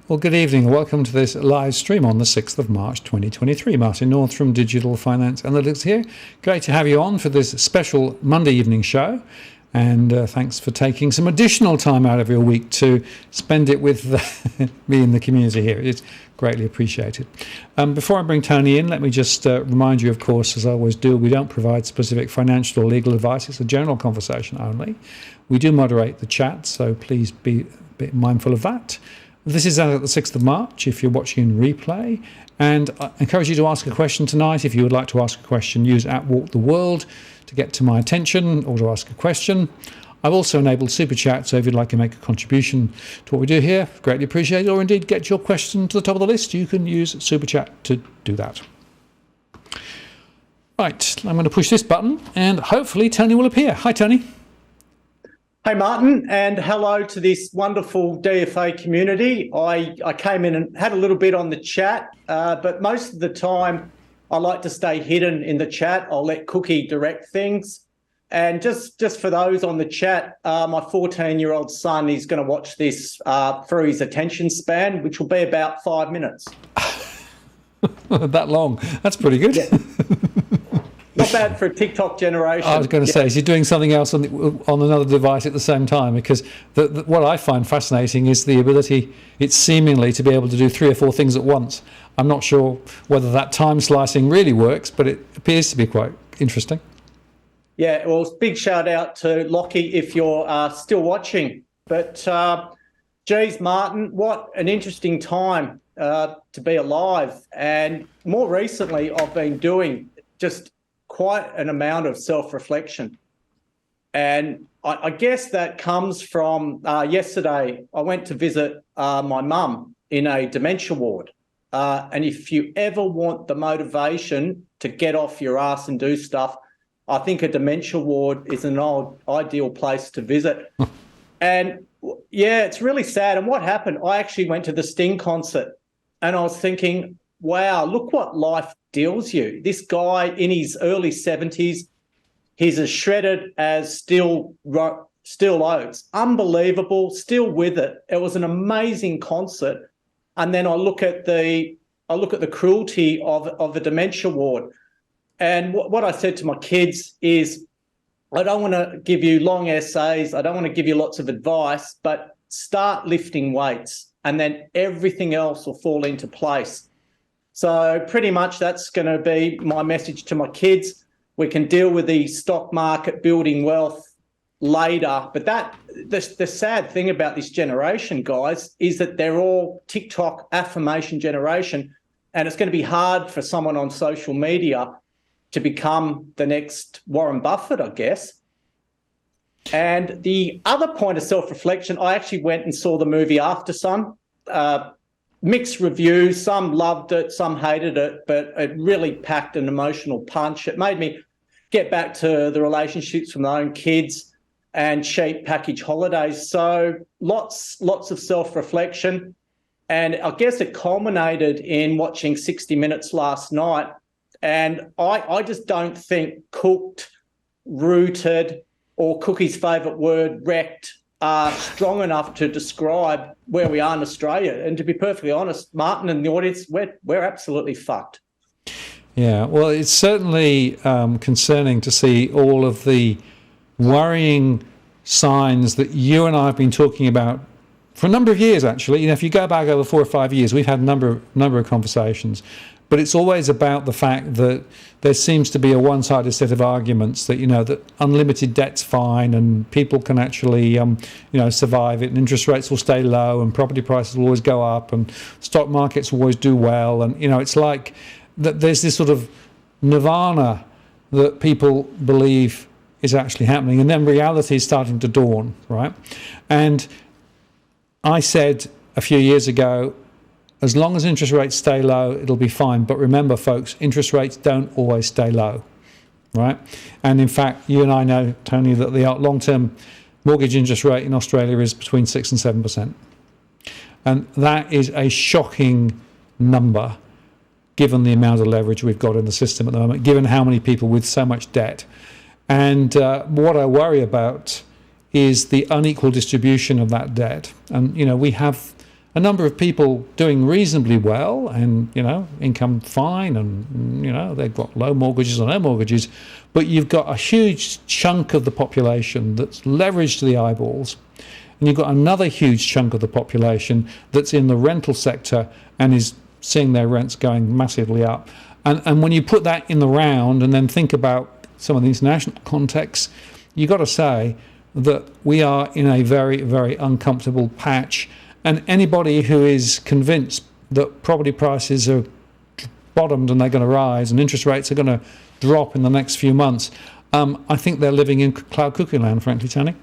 Well, good evening. Welcome to this live stream on the 6th of March 2023. Martin North from Digital Finance Analytics here. Great to have you on for this special Monday evening show. And thanks for taking some additional time out of your week to spend it with me in the community here. It's greatly appreciated. Before I bring Tony in, let me just remind you, of course, as I always do, we don't provide specific financial or legal advice. It's a general conversation only. We do moderate the chat, so please be a bit mindful of that. This is out at the 6th of March if you're watching in replay. And I encourage you to ask a question tonight. If you would like to ask a question, use @WalkTheWorld to get to my attention or to ask a question. I've also enabled Super Chat, so if you'd like to make a contribution to what we do here, greatly appreciate it, or indeed get your question to the top of the list, you can use Super Chat to do that. Right, I'm going to push this button and hopefully Tony will appear. Hi, Tony. Hey, Martin, and hello to this wonderful DFA community. I came in and had a little bit on the chat, but most of the time I like to stay hidden in the chat. I'll let Cookie direct things. And just for those on the chat, my 14-year-old son is going to watch this through his attention span, which will be about 5 minutes. That long. That's pretty good. Yeah. Not bad for a TikTok generation. I was going to say, is he doing something else on another device at the same time? Because what I find fascinating is the ability, it's seemingly to be able to do 3 or 4 things at once. I'm not sure whether that time slicing really works, but it appears to be quite interesting. Yeah, well, big shout out to Lockie if you're still watching. But geez, Martin, what an interesting time to be alive. And more recently, I've been doing just quite an amount of self-reflection. And I guess that comes from yesterday, I went to visit my mum in a dementia ward. And if you ever want the motivation to get off your ass and do stuff, I think a dementia ward is an ideal place to visit. And yeah, it's really sad. And what happened, I actually went to the Sting concert and I was thinking, wow, look what life deals you. This guy in his early 70s, he's as shredded as steel oats. Unbelievable, still with it. It was an amazing concert. And then I look at the cruelty of a dementia ward. And what I said to my kids is, I don't want to give you long essays. I don't want to give you lots of advice, but start lifting weights and then everything else will fall into place. So pretty much that's going to be my message to my kids. We can deal with the stock market, building wealth later. But the sad thing about this generation, guys, is that they're all TikTok affirmation generation. And it's going to be hard for someone on social media to become the next Warren Buffett, I guess. And the other point of self-reflection, I actually went and saw the movie After Sun. Mixed reviews, some loved it, some hated it, but it really packed an emotional punch. It made me get back to the relationships with my own kids and cheap package holidays. So lots of self-reflection. And I guess it culminated in watching 60 Minutes last night. And I just don't think cooked, rooted, or Cookie's favourite word, wrecked, are strong enough to describe where we are in Australia. And to be perfectly honest, Martin and the audience, we're absolutely fucked. Yeah, well, it's certainly concerning to see all of the worrying signs that you and I have been talking about for a number of years, actually. You know, if you go back over 4 or 5 years, we've had a number of conversations. But it's always about the fact that there seems to be a one-sided set of arguments that, you know, that unlimited debt's fine and people can actually, survive it, and interest rates will stay low and property prices will always go up and stock markets will always do well. And, you know, it's like that there's this sort of nirvana that people believe is actually happening. And then reality is starting to dawn, right? And I said a few years ago, as long as interest rates stay low, it'll be fine. But remember, folks, interest rates don't always stay low, right? And in fact, you and I know, Tony, that the long-term mortgage interest rate in Australia is between 6 and 7%. And that is a shocking number, given the amount of leverage we've got in the system at the moment, given how many people with so much debt. And what I worry about is the unequal distribution of that debt. And, you know, we have a number of people doing reasonably well and, income fine and, they've got low mortgages or no mortgages, but you've got a huge chunk of the population that's leveraged to the eyeballs, and you've got another huge chunk of the population that's in the rental sector and is seeing their rents going massively up. And when you put that in the round and then think about some of the international contexts, you've got to say that we are in a very, very uncomfortable patch. And anybody who is convinced that property prices are bottomed and they're going to rise and interest rates are going to drop in the next few months, I think they're living in cloud cuckoo land, frankly, Tony.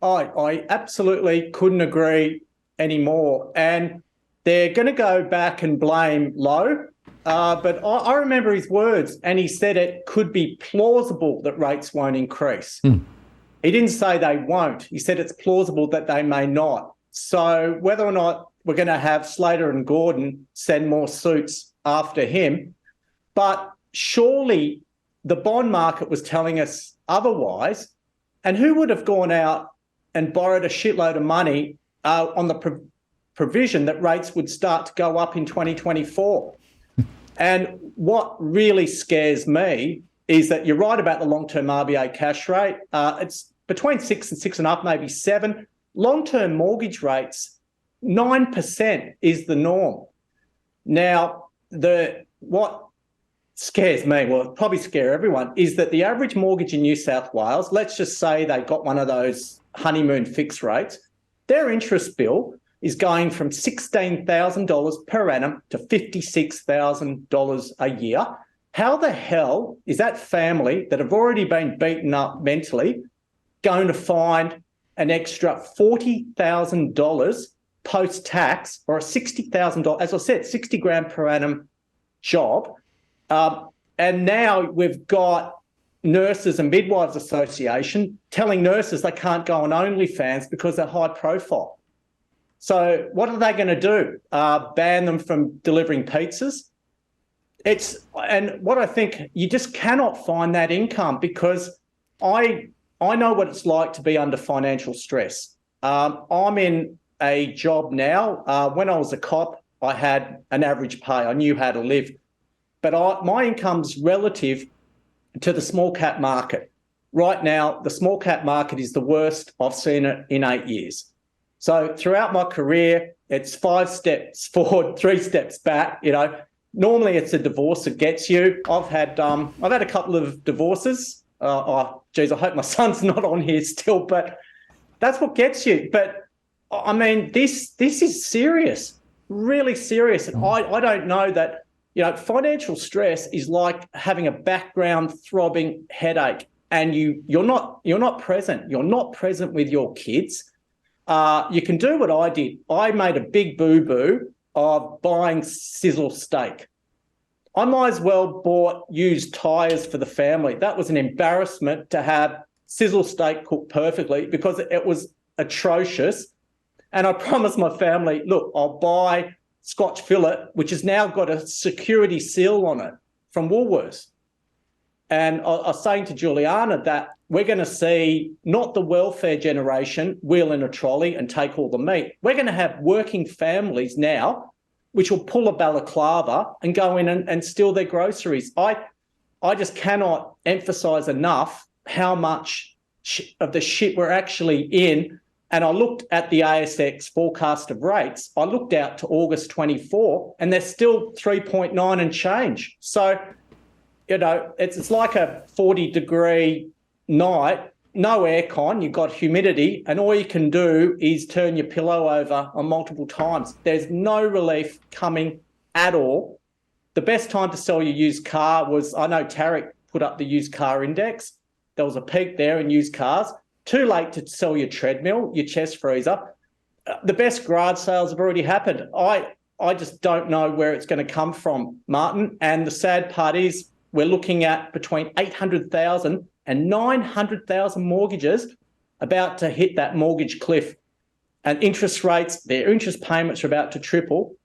I absolutely couldn't agree anymore. And they're going to go back and blame Lowe. But I remember his words, and he said it could be plausible that rates won't increase. He didn't say they won't. He said it's plausible that they may not. So whether or not we're going to have Slater and Gordon send more suits after him, but surely the bond market was telling us otherwise. And who would have gone out and borrowed a shitload of money on the provision that rates would start to go up in 2024? And what really scares me is that you're right about the long-term RBA cash rate. It's between 6 and 6.5, maybe 7. Long-term mortgage rates, 9% is the norm. Now, what scares me, well, it'll probably scare everyone, is that the average mortgage in New South Wales, let's just say they got one of those honeymoon fixed rates, their interest bill is going from $16,000 per annum to $56,000 a year. How the hell is that family that have already been beaten up mentally going to find an extra $40,000 post-tax or a $60,000, as I said, 60 grand per annum job? And now we've got Nurses and Midwives Association telling nurses they can't go on OnlyFans because they're high profile. So what are they going to do? Ban them from delivering pizzas? And what I think, you just cannot find that income, because I know what it's like to be under financial stress. I'm in a job now. When I was a cop, I had an average pay. I knew how to live. But my income's relative to the small cap market. Right now, the small cap market is the worst I've seen it in 8 years. So throughout my career, it's 5 steps forward, 3 steps back. Normally it's a divorce that gets you. I've had a couple of divorces. I hope my son's not on here still, but that's what gets you. But I mean, this is serious, really serious. And I don't know that, financial stress is like having a background throbbing headache, and you're not present. You're not present with your kids. You can do what I did. I made a big boo-boo of buying sizzle steak. I might as well bought used tyres for the family. That was an embarrassment to have sizzle steak cooked perfectly, because it was atrocious. And I promised my family, look, I'll buy Scotch fillet, which has now got a security seal on it from Woolworths. And I was saying to Juliana that we're going to see not the welfare generation wheel in a trolley and take all the meat. We're going to have working families now which will pull a balaclava and go in and steal their groceries. I just cannot emphasise enough how much of the shit we're actually in. And I looked at the ASX forecast of rates. I looked out to August 24 and they're still 3.9 and change. So, it's like a 40-degree night, no aircon, you've got humidity, and all you can do is turn your pillow over on multiple times. There's no relief coming at all. The best time to sell your used car was, I know Tarek put up the used car index. There was a peak there in used cars. Too late to sell your treadmill, your chest freezer. The best garage sales have already happened. I just don't know where it's going to come from, Martin. And the sad part is we're looking at between 800,000 and 900,000 mortgages about to hit that mortgage cliff. And interest rates, their interest payments are about to triple.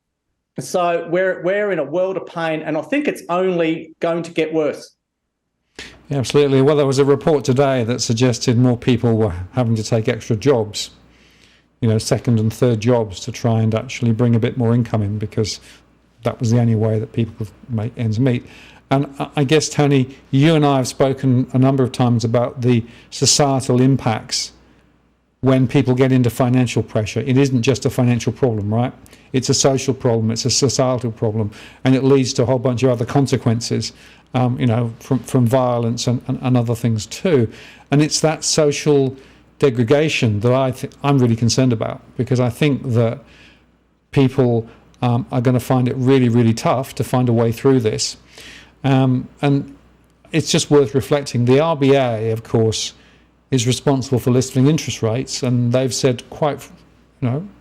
So we're in a world of pain, and I think it's only going to get worse. Yeah, absolutely. Well, there was a report today that suggested more people were having to take extra jobs. second and third jobs to try and actually bring a bit more income in, because that was the only way that people could make ends meet. And I guess, Tony, you and I have spoken a number of times about the societal impacts when people get into financial pressure. It isn't just a financial problem, right? It's a social problem, it's a societal problem, and it leads to a whole bunch of other consequences, from violence and other things too. And it's that social degradation that I'm really concerned about, because I think that people are going to find it really, really tough to find a way through this. And it's just worth reflecting. The RBA, of course, is responsible for lifting interest rates, and they've said quite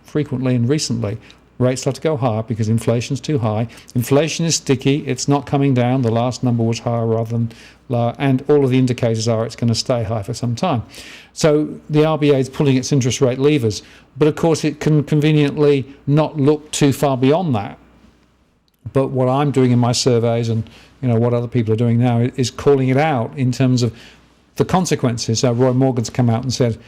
frequently and recently, rates have to go higher because inflation's too high. Inflation is sticky, it's not coming down. The last number was higher rather than lower, and all of the indicators are it's going to stay high for some time. So the RBA is pulling its interest rate levers, but of course it can conveniently not look too far beyond that. But what I'm doing in my surveys, and what other people are doing now, is calling it out in terms of the consequences. So Roy Morgan's come out and said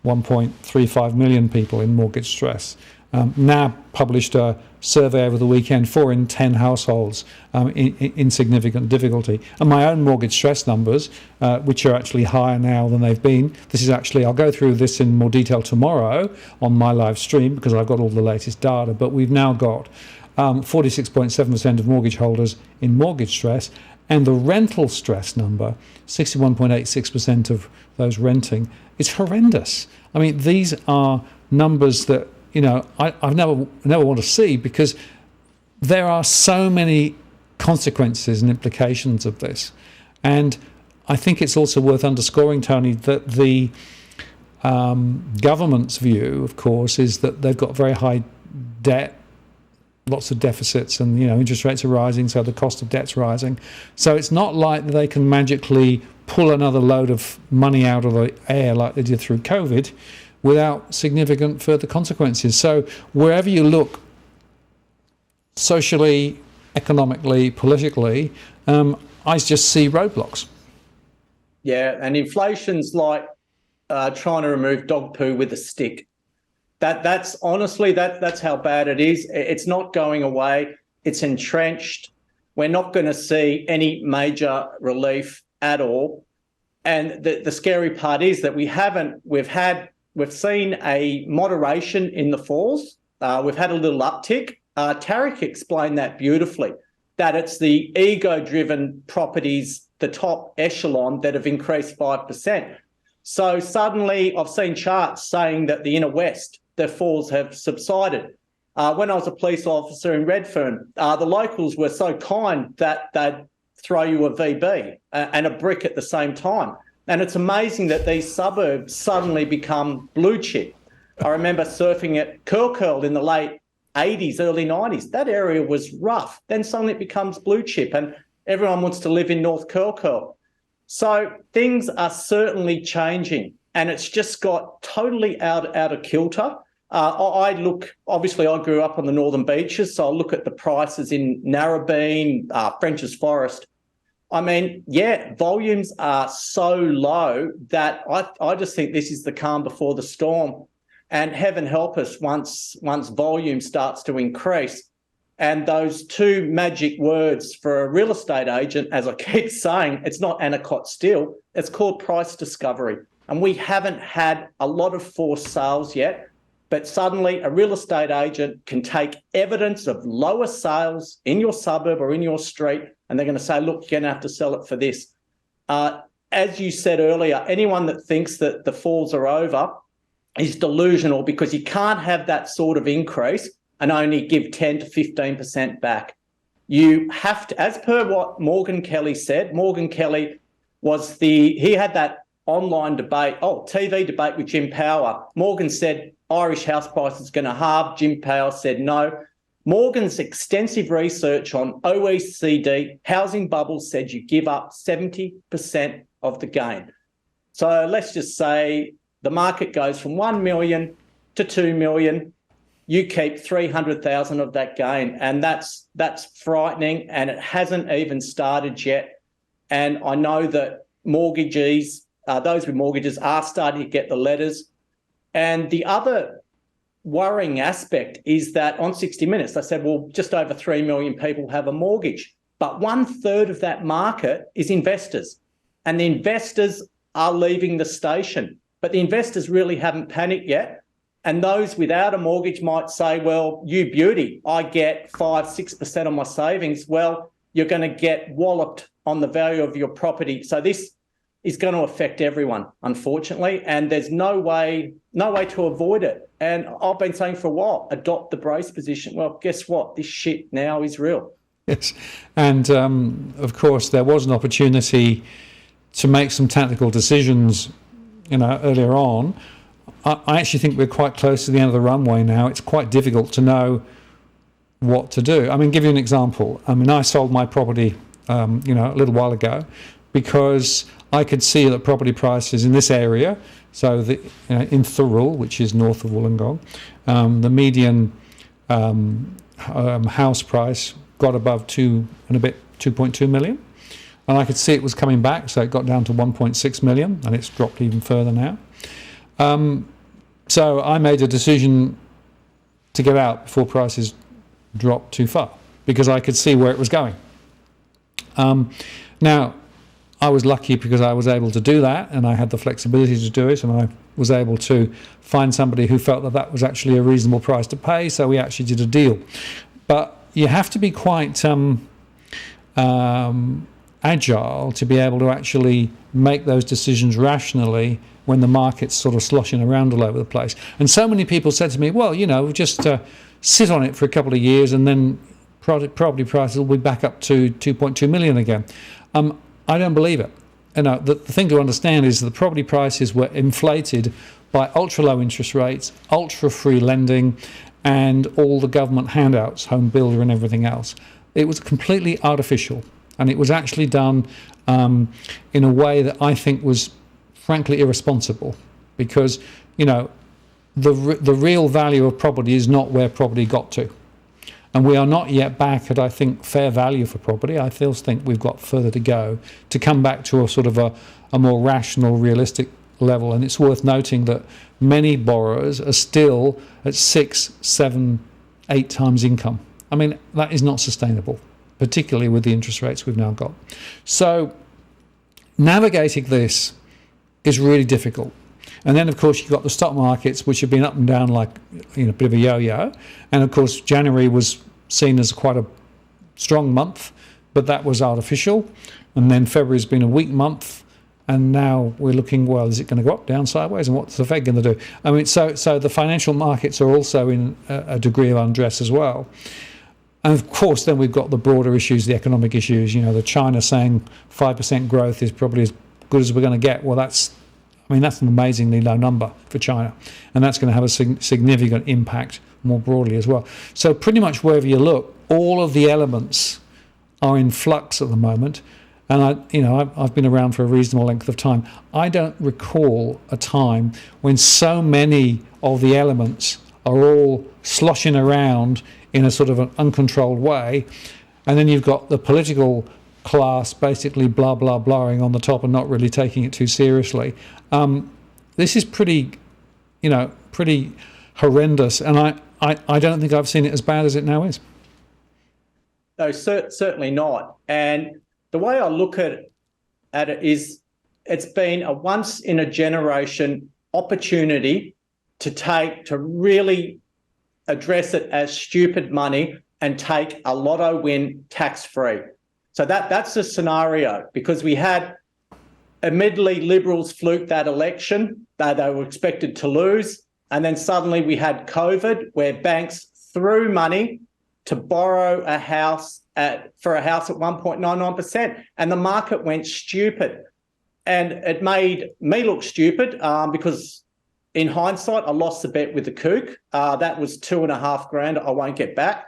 1.35 million people in mortgage stress. NAB published a survey over the weekend, 4 in 10 households in significant difficulty. And my own mortgage stress numbers, which are actually higher now than they've been. This is actually, I'll go through this in more detail tomorrow on my live stream, because I've got all the latest data, but we've now got 46.7% of mortgage holders in mortgage stress, and the rental stress number, 61.86% of those renting, is horrendous. I mean, these are numbers that I've never want to see, because there are so many consequences and implications of this. And I think it's also worth underscoring, Tony, that the government's view, of course, is that they've got very high debt, lots of deficits, and interest rates are rising, so the cost of debt's rising. So it's not like they can magically pull another load of money out of the air like they did through COVID without significant further consequences. So wherever you look, socially, economically, politically, I just see roadblocks. Yeah, and inflation's like trying to remove dog poo with a stick. That's honestly, that's how bad it is. It's not going away. It's entrenched. We're not going to see any major relief at all. And the scary part is that we've seen a moderation in the falls. We've had a little uptick. Tarek explained that beautifully, that it's the ego-driven properties, the top echelon, that have increased 5%. So suddenly I've seen charts saying that the inner west, the falls have subsided. When I was a police officer in Redfern, the locals were so kind that they'd throw you a VB and a brick at the same time. And it's amazing that these suburbs suddenly become blue chip. I remember surfing at Curl in the late 80s, early 90s. That area was rough. Then suddenly it becomes blue chip, and everyone wants to live in North Curl. So things are certainly changing, and it's just got totally out of kilter. Obviously I grew up on the northern beaches, so I look at the prices in Narrabeen, French's Forest. I mean, yeah, volumes are so low that I just think this is the calm before the storm. And heaven help us once volume starts to increase. And those two magic words for a real estate agent, as I keep saying, it's not Anacott Steel, it's called price discovery. And we haven't had a lot of forced sales yet, but suddenly a real estate agent can take evidence of lower sales in your suburb or in your street, and they're going to say, look, you're going to have to sell it for this. As you said earlier, anyone that thinks that the falls are over is delusional, because you can't have that sort of increase and only give 10 to 15% back. You have to, as per what Morgan Kelly said, Morgan Kelly he had that online debate, TV debate with Jim Power. Morgan said Irish house prices going to halve. Jim Power said no. Morgan's extensive research on OECD housing bubbles said you give up 70% of the gain. So let's just say the market goes from 1 million to 2 million. You keep 300,000 of that gain, and that's frightening, and it hasn't even started yet. And I know that mortgagees, those with mortgages, are starting to get the letters. And the other worrying aspect is that on 60 Minutes, they said, well, just over 3 million people have a mortgage, but 1/3 of that market is investors, and the investors are leaving the station, but the investors really haven't panicked yet. And those without a mortgage might say, well, you beauty, I get 5-6% on my savings. Well, you're going to get walloped on the value of your property. So this is going to affect everyone, unfortunately, and there's no way to avoid it. And I've been saying for a while, adopt the brace position. Well, guess what? This shit now is real. Yes. And of course, there was an opportunity to make some tactical decisions, earlier on. I actually think we're quite close to the end of the runway now. It's quite difficult to know what to do. I mean, give you an example. I mean, I sold my property, a little while ago because I could see that property prices in this area, so in Thurrool, which is north of Wollongong, the median house price got above 2.2 million. And I could see it was coming back, so it got down to 1.6 million, and it's dropped even further now. So I made a decision to get out before prices dropped too far, because I could see where it was going. Now, I was lucky because I was able to do that, and I had the flexibility to do it, and I was able to find somebody who felt that that was actually a reasonable price to pay, so we actually did a deal. But you have to be quite agile to be able to actually make those decisions rationally when the market's sort of sloshing around all over the place. And so many people said to me, well, just sit on it for a couple of years and then property prices will be back up to 2.2 million again. I don't believe it. The thing to understand is that the property prices were inflated by ultra low interest rates, ultra free lending, and all the government handouts, home builder and everything else. It was completely artificial, and it was actually done in a way that I think was frankly irresponsible, because the real value of property is not where property got to. And we are not yet back at, I think, fair value for property. I still think we've got further to go to come back to a sort of a more rational, realistic level. And it's worth noting that many borrowers are still at 6, 7, 8 times income. I mean, that is not sustainable, particularly with the interest rates we've now got. So navigating this is really difficult. And then, of course, you've got the stock markets, which have been up and down like a bit of a yo-yo. And, of course, January was seen as quite a strong month, but that was artificial. And then February's been a weak month. And now we're looking, well, is it going to go up, down, sideways? And what's the Fed going to do? I mean, so the financial markets are also in a degree of undress as well. And, of course, then we've got the broader issues, the economic issues. The China saying 5% growth is probably as good as we're going to get. Well, that's an amazingly low number for China, and that's going to have a significant impact more broadly as well. So pretty much wherever you look, all of the elements are in flux at the moment. And I've been around for a reasonable length of time. I don't recall a time when so many of the elements are all sloshing around in a sort of an uncontrolled way, and then you've got the political class basically blah blah blahing on the top and not really taking it too seriously. This is pretty horrendous, and I don't think I've seen it as bad as it now is. No, certainly not. And the way I look at it is, it's been a once in a generation opportunity to really address it as stupid money and take a lotto win tax free. So that's the scenario, because we had, admittedly, Liberals fluked that election. They were expected to lose. And then suddenly we had COVID, where banks threw money to borrow a house for a house at 1.99%. And the market went stupid. And it made me look stupid because in hindsight, I lost the bet with the kook. That was $2,500 I won't get back.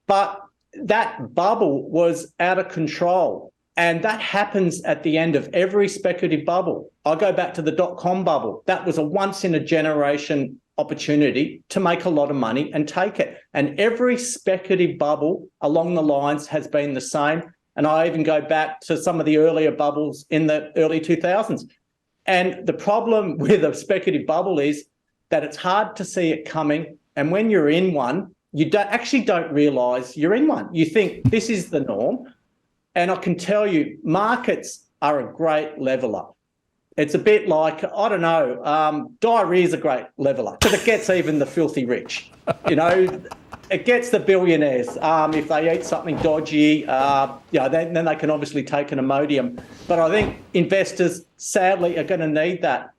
But that bubble was out of control. And that happens at the end of every speculative bubble. I go back to the dot-com bubble. That was a once-in-a-generation opportunity to make a lot of money and take it. And every speculative bubble along the lines has been the same. And I even go back to some of the earlier bubbles in the early 2000s. And the problem with a speculative bubble is that it's hard to see it coming, And when you're in one, you don't realise you're in one. You think this is the norm. And I can tell you, markets are a great leveller. It's a bit like, I don't know, diarrhea is a great leveller because it gets even the filthy rich. You know, it gets the billionaires. If they eat something dodgy, then they can obviously take an Imodium. But I think investors, sadly, are going to need that.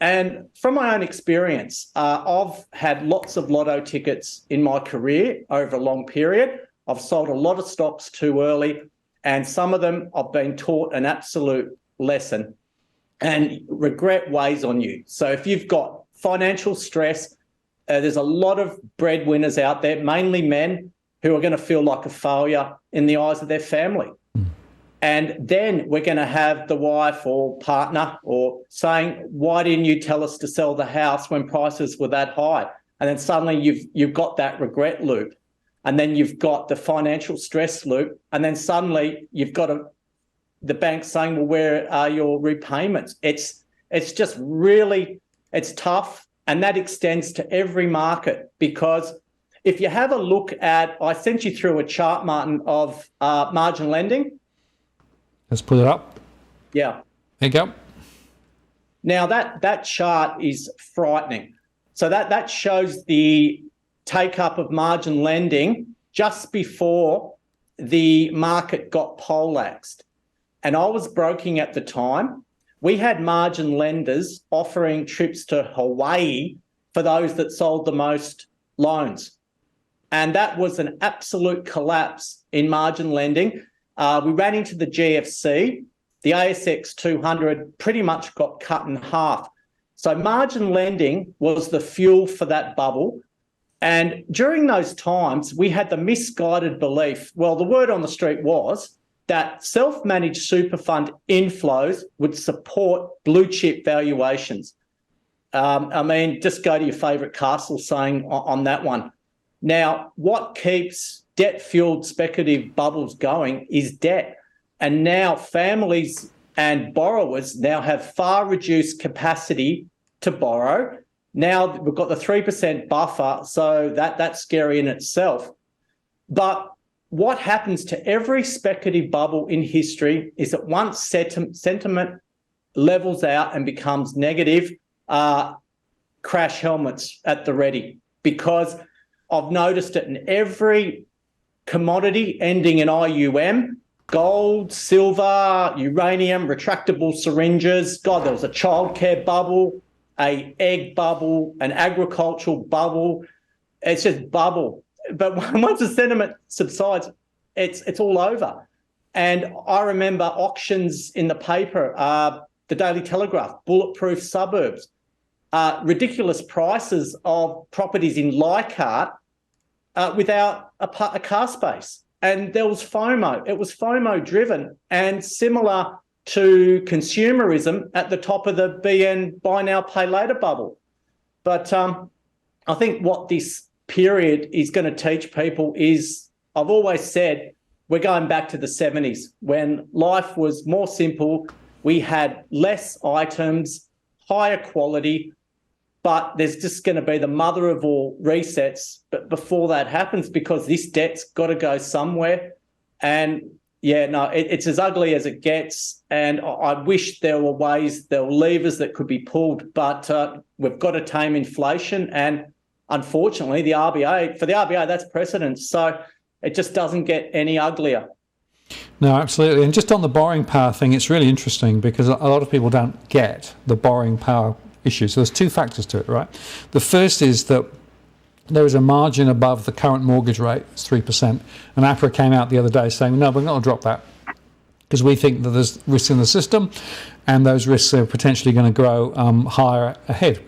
And from my own experience, I've had lots of lotto tickets in my career over a long period. I've sold a lot of stocks too early, and some of them I've been taught an absolute lesson, and regret weighs on you. So if you've got financial stress, there's a lot of breadwinners out there, mainly men, who are going to feel like a failure in the eyes of their family. And then we're going to have the wife or partner or saying, why didn't you tell us to sell the house when prices were that high? And then suddenly you've got that regret loop. And then you've got the financial stress loop. And then suddenly you've got the bank saying, well, where are your repayments? It's just really, it's tough. And that extends to every market, because if you have a look at, I sent you through a chart, Martin, of margin lending. Let's put it up. Yeah. There you go. Now that chart is frightening. So that shows the take up of margin lending just before the market got poleaxed. And I was broking at the time. We had margin lenders offering trips to Hawaii for those that sold the most loans. And that was an absolute collapse in margin lending. We ran into the GFC. The ASX 200 pretty much got cut in half. So margin lending was the fuel for that bubble. And during those times, we had the misguided belief, well, the word on the street was that self-managed super fund inflows would support blue chip valuations. Just go to your favourite castle saying on that one. Now, what keeps debt-fueled speculative bubbles going is debt. And now families and borrowers now have far reduced capacity to borrow. Now we've got the 3% buffer, so that's scary in itself. But what happens to every speculative bubble in history is that once sentiment levels out and becomes negative, crash helmets at the ready. Because I've noticed it in every commodity ending in IUM, gold, silver, uranium, retractable syringes. God, there was a childcare bubble, an egg bubble, an agricultural bubble. It's just bubble. But once the sentiment subsides, it's all over. And I remember auctions in the paper, the Daily Telegraph, bulletproof suburbs, ridiculous prices of properties in Leichhardt without a car space. And there was FOMO. It was FOMO driven, and similar to consumerism at the top of the BN buy now, pay later bubble. But I think what this period is going to teach people is, I've always said, we're going back to the 70s when life was more simple. We had less items, higher quality, but there's just going to be the mother of all resets. But before that happens, because this debt's got to go somewhere. And yeah, no, it's as ugly as it gets. And I wish there were levers that could be pulled, but we've got to tame inflation. And unfortunately, for the RBA, that's precedent. So it just doesn't get any uglier. No, absolutely. And just on the borrowing power thing, it's really interesting because a lot of people don't get the borrowing power issue. So there's two factors to it, right? The first is that there is a margin above the current mortgage rate, it's 3%. And APRA came out the other day saying, no, we're not going to drop that because we think that there's risks in the system and those risks are potentially going to grow higher ahead.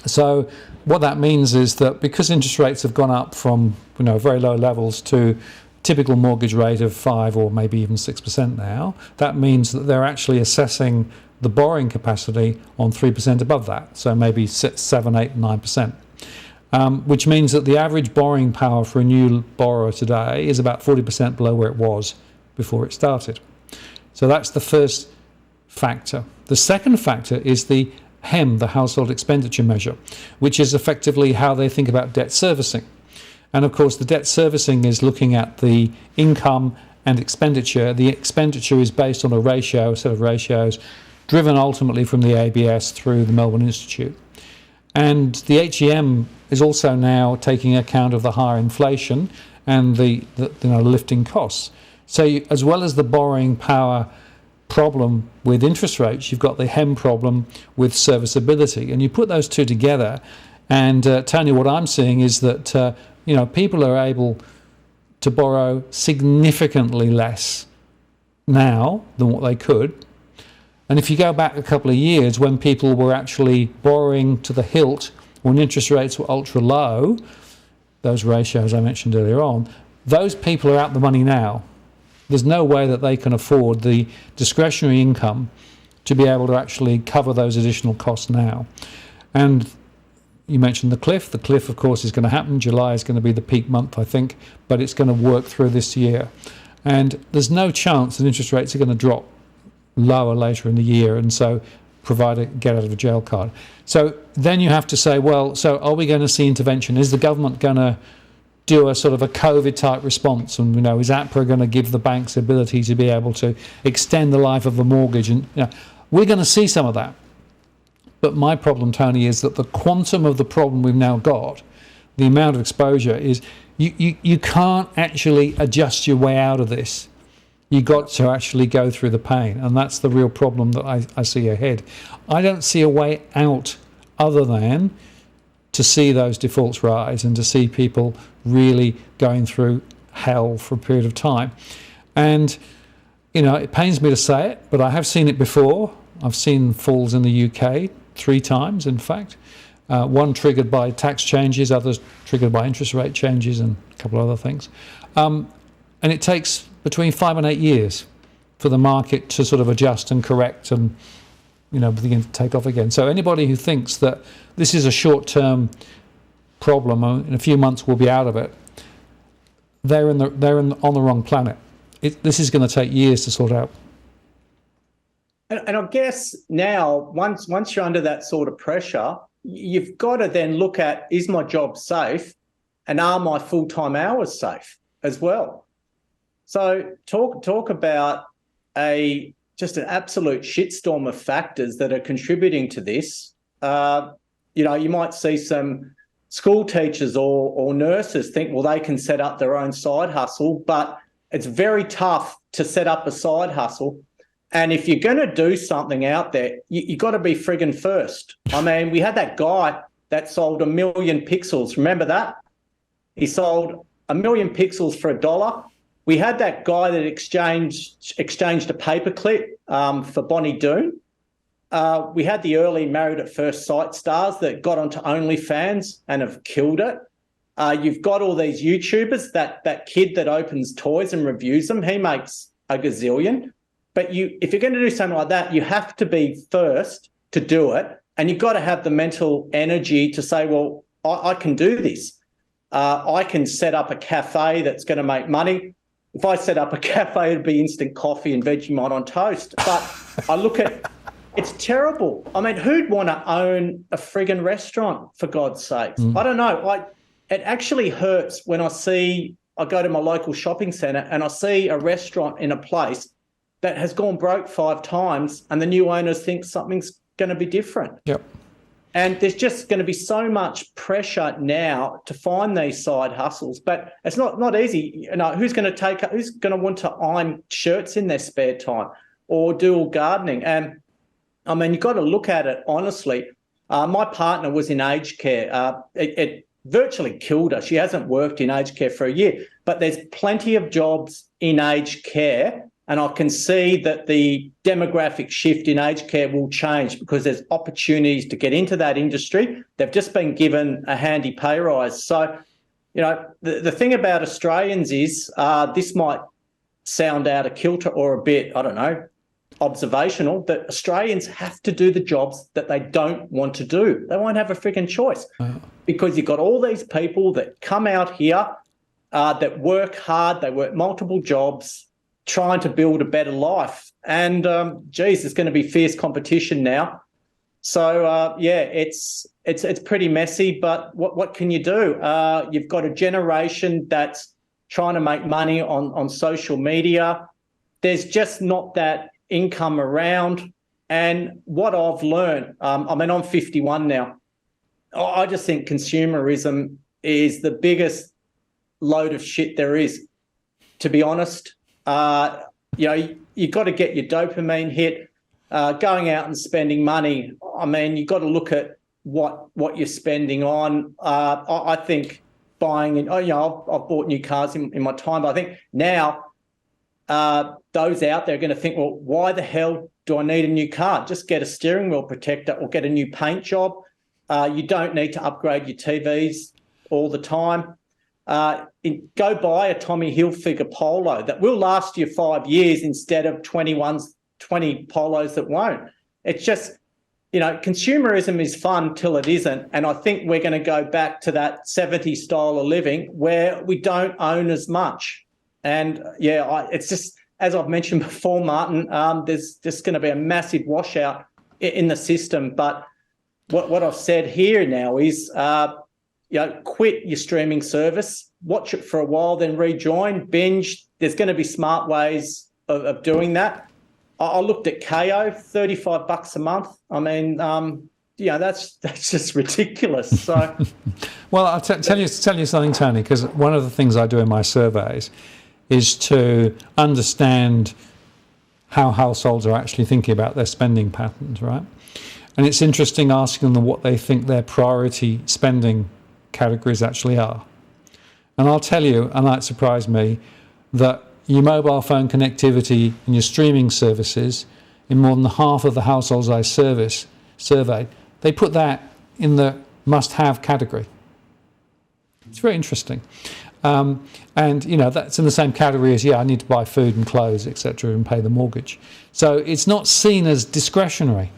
So what that means is that because interest rates have gone up from very low levels to typical mortgage rate of 5 or maybe even 6% now, that means that they're actually assessing the borrowing capacity on 3% above that, so maybe 7, 8, 9%, which means that the average borrowing power for a new borrower today is about 40% below where it was before it started. So that's the first factor. The second factor is the HEM, the household expenditure measure, which is effectively how they think about debt servicing. And of course, the debt servicing is looking at the income and expenditure. The expenditure is based on a set of ratios, driven ultimately from the ABS through the Melbourne Institute. And the HEM is also now taking account of the higher inflation and the lifting costs. So as well as the borrowing power problem with interest rates, you've got the HEM problem with serviceability. And you put those two together, and Tony, what I'm seeing is that people are able to borrow significantly less now than what they could. And if you go back a couple of years when people were actually borrowing to the hilt, when interest rates were ultra low, those ratios I mentioned earlier on, those people are out the money now. There's no way that they can afford the discretionary income to be able to actually cover those additional costs now. And you mentioned the cliff. The cliff, of course, is going to happen. July is going to be the peak month, I think, but it's going to work through this year. And there's no chance that interest rates are going to drop lower later in the year, and so provide a get out of a jail card. So then you have to say, well, so are we going to see intervention? Is the government going to do a sort of a COVID type response? And is APRA going to give the banks the ability to be able to extend the life of a mortgage? And we're going to see some of that. But my problem, Tony, is that the quantum of the problem we've now got, the amount of exposure, is you can't actually adjust your way out of this. You've got to actually go through the pain, and that's the real problem that I see ahead. I don't see a way out other than to see those defaults rise and to see people really going through hell for a period of time. And, it pains me to say it, but I have seen it before. I've seen falls in the UK 3 times, in fact. One triggered by tax changes, others triggered by interest rate changes, and a couple of other things. And it takes between 5 and 8 years for the market to sort of adjust and correct and begin to take off again. So anybody who thinks that this is a short-term problem, in a few months we'll be out of it, they're on the wrong planet. This is going to take years to sort out. And I guess now, once you're under that sort of pressure, you've got to then look at, is my job safe, and are my full-time hours safe as well? So talk about just an absolute shitstorm of factors that are contributing to this. You might see some school teachers or nurses think, well, they can set up their own side hustle, but it's very tough to set up a side hustle. And if you're going to do something out there, you got to be friggin' first. I mean, we had that guy that sold 1 million pixels. Remember that? He sold 1 million pixels for $1. We had that guy that exchanged a paperclip for Bonnie Doon. We had the early Married at First Sight stars that got onto OnlyFans and have killed it. You've got all these YouTubers, that kid that opens toys and reviews them, he makes a gazillion. But if you're going to do something like that, you have to be first to do it, and you've got to have the mental energy to say, well, I can do this. I can set up a cafe that's going to make money. If I set up a cafe, it'd be instant coffee and Vegemite on toast. But I look at, it's terrible. I mean, who'd want to own a friggin' restaurant, for God's sakes? I don't know. It actually hurts when I go to my local shopping centre and I see a restaurant in a place that has gone broke 5 times and the new owners think something's going to be different. Yep. And there's just going to be so much pressure now to find these side hustles, but it's not easy. Who's going to want to iron shirts in their spare time or do gardening? And I mean, you've got to look at it honestly. My partner was in aged care. It virtually killed her. She hasn't worked in aged care for a year, but there's plenty of jobs in aged care. And I can see that the demographic shift in aged care will change because there's opportunities to get into that industry. They've just been given a handy pay rise. So, the thing about Australians is this might sound out of kilter or a bit, I don't know, observational, that Australians have to do the jobs that they don't want to do. They won't have a freaking choice because you've got all these people that come out here that work hard, they work multiple jobs, trying to build a better life. And, there's going to be fierce competition now. So it's pretty messy, but what can you do? You've got a generation that's trying to make money on social media. There's just not that income around. And what I've learned, I'm 51 now. I just think consumerism is the biggest load of shit there is, to be honest. You've got to get your dopamine hit. Going out and spending money, you've got to look at what you're spending on. I think buying, I've bought new cars in my time, but I think now those out there are going to think, well, why the hell do I need a new car? Just get a steering wheel protector or get a new paint job. You don't need to upgrade your TVs all the time. Go buy a Tommy Hilfiger polo that will last you 5 years instead of 20 polos that won't. It's just, consumerism is fun till it isn't. And I think we're going to go back to that 70s style of living where we don't own as much. And it's just, as I've mentioned before, Martin, there's just going to be a massive washout in the system. But what I've said here now is, quit your streaming service, watch it for a while, then rejoin, binge. There's going to be smart ways of doing that. I looked at KO, $35 a month. That's just ridiculous. So, well, I'll tell you something, Tony, because one of the things I do in my surveys is to understand how households are actually thinking about their spending patterns, right? And it's interesting asking them what they think their priority spending categories actually are. And I'll tell you, and that surprised me, that your mobile phone connectivity and your streaming services, in more than half of the households I surveyed, they put that in the must-have category. It's very interesting. And, that's in the same category as, I need to buy food and clothes, etc., and pay the mortgage. So it's not seen as discretionary.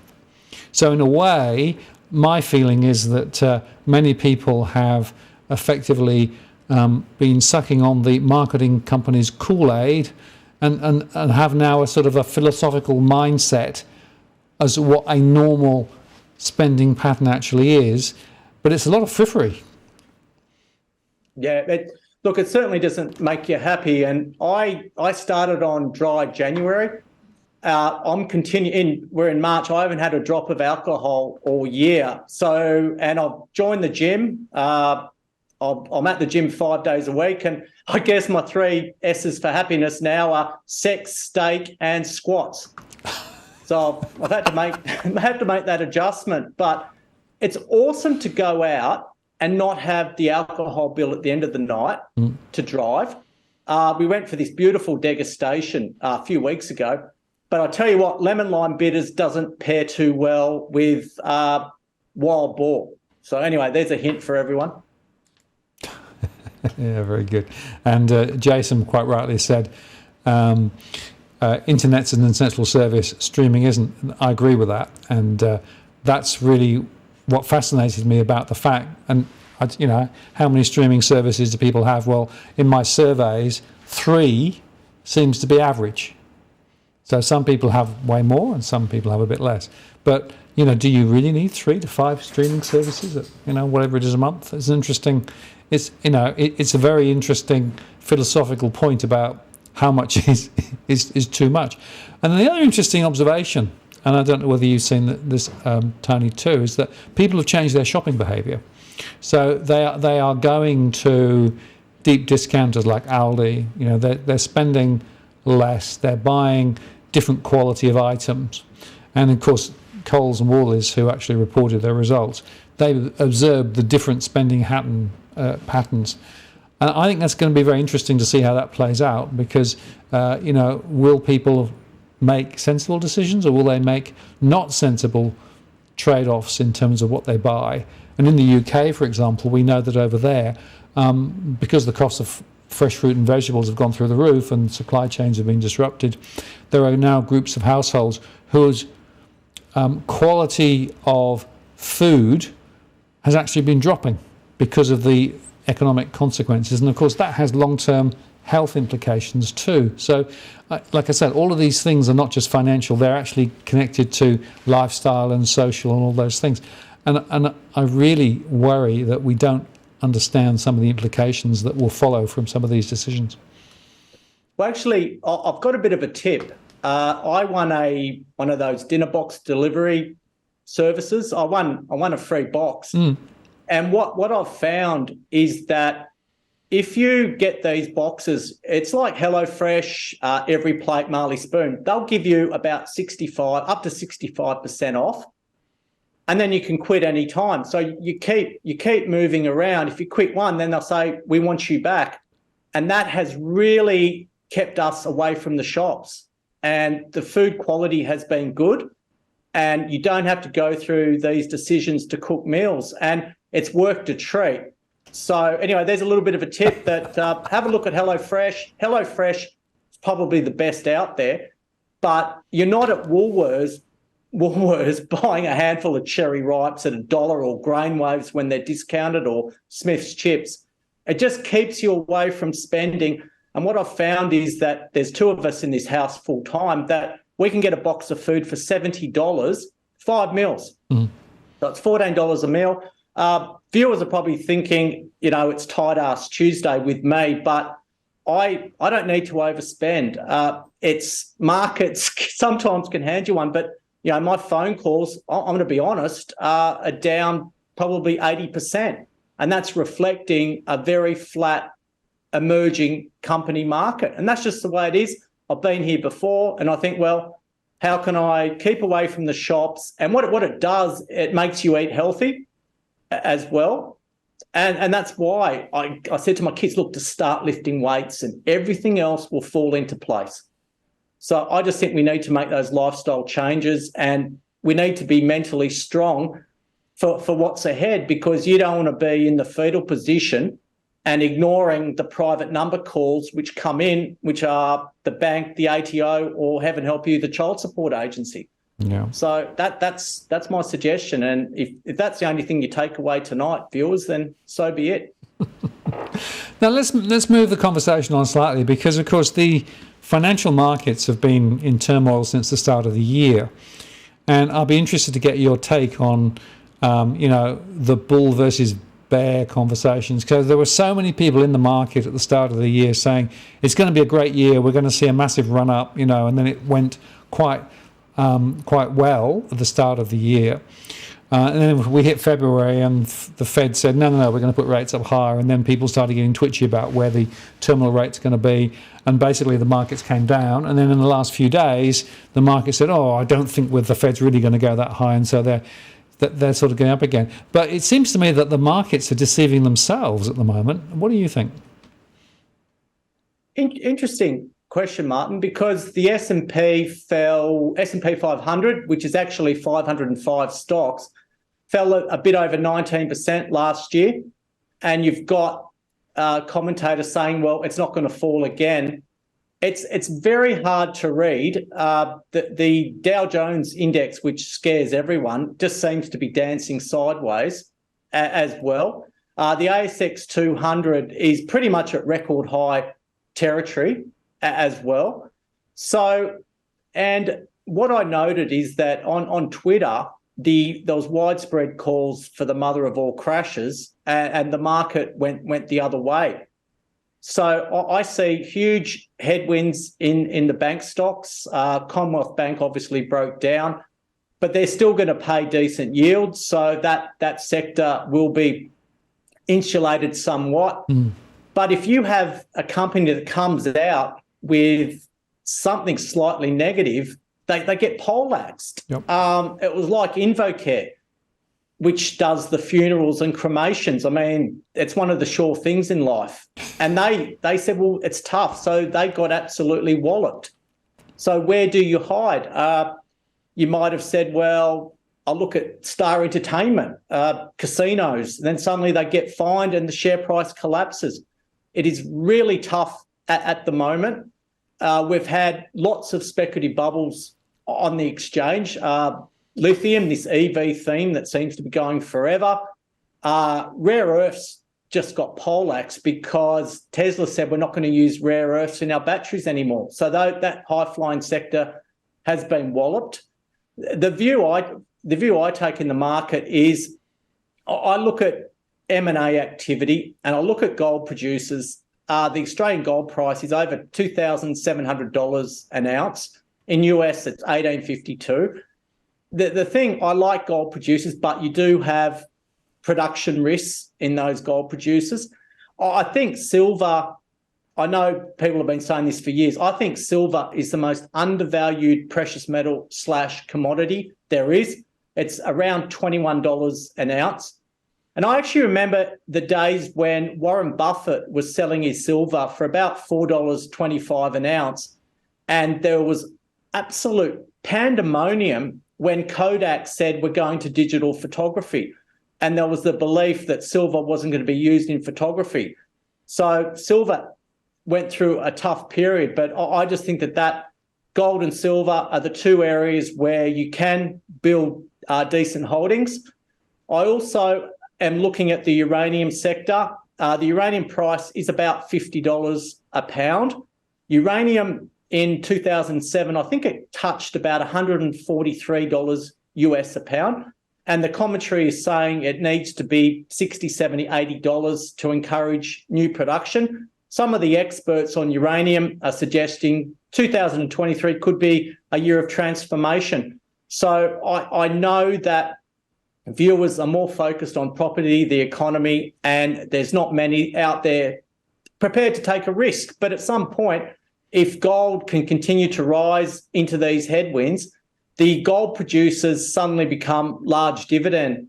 So in a way, my feeling is that many people have effectively been sucking on the marketing company's Kool-Aid and have now a sort of a philosophical mindset as to what a normal spending pattern actually is. But it's a lot of frippery. Yeah, it certainly doesn't make you happy. And I started on dry January. I'm continuing. We're in March. I haven't had a drop of alcohol all year. So, and I've joined the gym. I'm at the gym 5 days a week, and I guess my 3 S's for happiness now are sex, steak, and squats. So I've had to make that adjustment. But it's awesome to go out and not have the alcohol bill at the end of the night to drive. We went for this beautiful degustation a few weeks ago. But I tell you what, lemon lime bitters doesn't pair too well with wild boar. So anyway, there's a hint for everyone. Yeah, very good. And Jason quite rightly said, internet's an essential service, streaming isn't. I agree with that. And that's really what fascinated me about the fact. And, how many streaming services do people have? Well, in my surveys, 3 seems to be average. So some people have way more and some people have a bit less. But, do you really need 3 to 5 streaming services at, whatever it is a month? It's interesting. It's, it's a very interesting philosophical point about how much is too much. And the other interesting observation, and I don't know whether you've seen this, Tony, too, is that people have changed their shopping behaviour. So they are going to deep discounters like Aldi. They're spending less. They're buying different quality of items. And, of course, Coles and Woolies, who actually reported their results, they observed the different spending patterns. And I think that's going to be very interesting to see how that plays out because, will people make sensible decisions or will they make not sensible trade-offs in terms of what they buy? And in the UK, for example, we know that over there, because the cost of fresh fruit and vegetables have gone through the roof and supply chains have been disrupted, there are now groups of households whose quality of food has actually been dropping because of the economic consequences. And of course, that has long-term health implications too. So, like I said, all of these things are not just financial, they're actually connected to lifestyle and social and all those things. And I really worry that we don't understand some of the implications that will follow from some of these decisions. Well, actually, I've got a bit of a tip. I won one of those dinner box delivery services. I won a free box. And what I've found is that if you get these boxes, it's like HelloFresh, Every Plate, Marley Spoon. They'll give you about up to 65% off, and then you can quit any time. So you keep moving around. If you quit one, then they'll say, we want you back. And that has really kept us away from the shops. And the food quality has been good, and you don't have to go through these decisions to cook meals. And it's worked a treat. So anyway, there's a little bit of a tip that have a look at HelloFresh. HelloFresh is probably the best out there, but you're not at Woolworths buying a handful of cherry ripes at $1 or grain waves when they're discounted, or Smith's chips. It just keeps you away from spending. And what I've found is that there's two of us in this house full time, that we can get a box of food for $70, 5 meals. So it's $14 a meal. Viewers are probably thinking, it's tight-ass Tuesday with me, but I don't need to overspend. It's markets sometimes can hand you one, but, my phone calls, I'm going to be honest, are down probably 80%. And that's reflecting a very flat emerging company market. And that's just the way it is. I've been here before, and I think, well, how can I keep away from the shops? And what it does, it makes you eat healthy as well. And that's why I said to my kids, look, to start lifting weights and everything else will fall into place. So I just think we need to make those lifestyle changes, and we need to be mentally strong for what's ahead, because you don't want to be in the fetal position and ignoring the private number calls which come in, which are the bank, the ATO, or heaven help you, the child support agency. Yeah. So that's my suggestion. And if that's the only thing you take away tonight, viewers, then so be it. Now let's move the conversation on slightly, because of course the financial markets have been in turmoil since the start of the year, and I'll be interested to get your take on the bull versus bear conversations, because there were so many people in the market at the start of the year saying it's going to be a great year, we're going to see a massive run up, and then it went quite well at the start of the year. And then we hit February and the Fed said, no, we're going to put rates up higher. And then people started getting twitchy about where the terminal rate's going to be. And basically the markets came down. And then in the last few days, the market said, I don't think the Fed's really going to go that high. And so they're sort of going up again. But it seems to me that the markets are deceiving themselves at the moment. What do you think? Interesting question, Martin, because the S&P 500, which is actually 505 stocks, fell a bit over 19% last year. And you've got commentators saying, well, it's not going to fall again. It's very hard to read. The Dow Jones index, which scares everyone, just seems to be dancing sideways as well. The ASX 200 is pretty much at record high territory as well. So, and what I noted is that on Twitter, there was widespread calls for the mother of all crashes, and the market went the other way. So I see huge headwinds in the bank stocks. Commonwealth Bank obviously broke down, but they're still going to pay decent yields, so that sector will be insulated somewhat. But if you have a company that comes out with something slightly negative, they get poleaxed. Yep. It was like Invocare, which does the funerals and cremations. I mean, it's one of the sure things in life. And they said, well, it's tough. So they got absolutely walloped. So where do you hide? You might have said, well, I'll look at Star Entertainment, casinos. And then suddenly they get fined and the share price collapses. It is really tough at the moment. We've had lots of speculative bubbles on the exchange. Lithium, this EV theme that seems to be going forever. Rare earths just got poleaxed because Tesla said we're not going to use rare earths in our batteries anymore. So that high-flying sector has been walloped. The view I take in the market is I look at M&A activity and I look at gold producers. The Australian gold price is over $2,700 an ounce. In US, it's $1,852. The thing, I like gold producers, but you do have production risks in those gold producers. I think silver, I know people have been saying this for years, I think silver is the most undervalued precious metal / commodity there is. It's around $21 an ounce. And I actually remember the days when Warren Buffett was selling his silver for about $4.25 an ounce. And there was absolute pandemonium when Kodak said we're going to digital photography. And there was the belief that silver wasn't going to be used in photography. So silver went through a tough period, but I just think that gold and silver are the two areas where you can build decent holdings. I also am looking at the uranium sector. The uranium price is about $50 a pound. Uranium in 2007, I think it touched about $143 US a pound. And the commentary is saying it needs to be $60, $70, $80 to encourage new production. Some of the experts on uranium are suggesting 2023 could be a year of transformation. So I know that viewers are more focused on property, the economy, and there's not many out there prepared to take a risk. But at some point, if gold can continue to rise into these headwinds, the gold producers suddenly become large dividend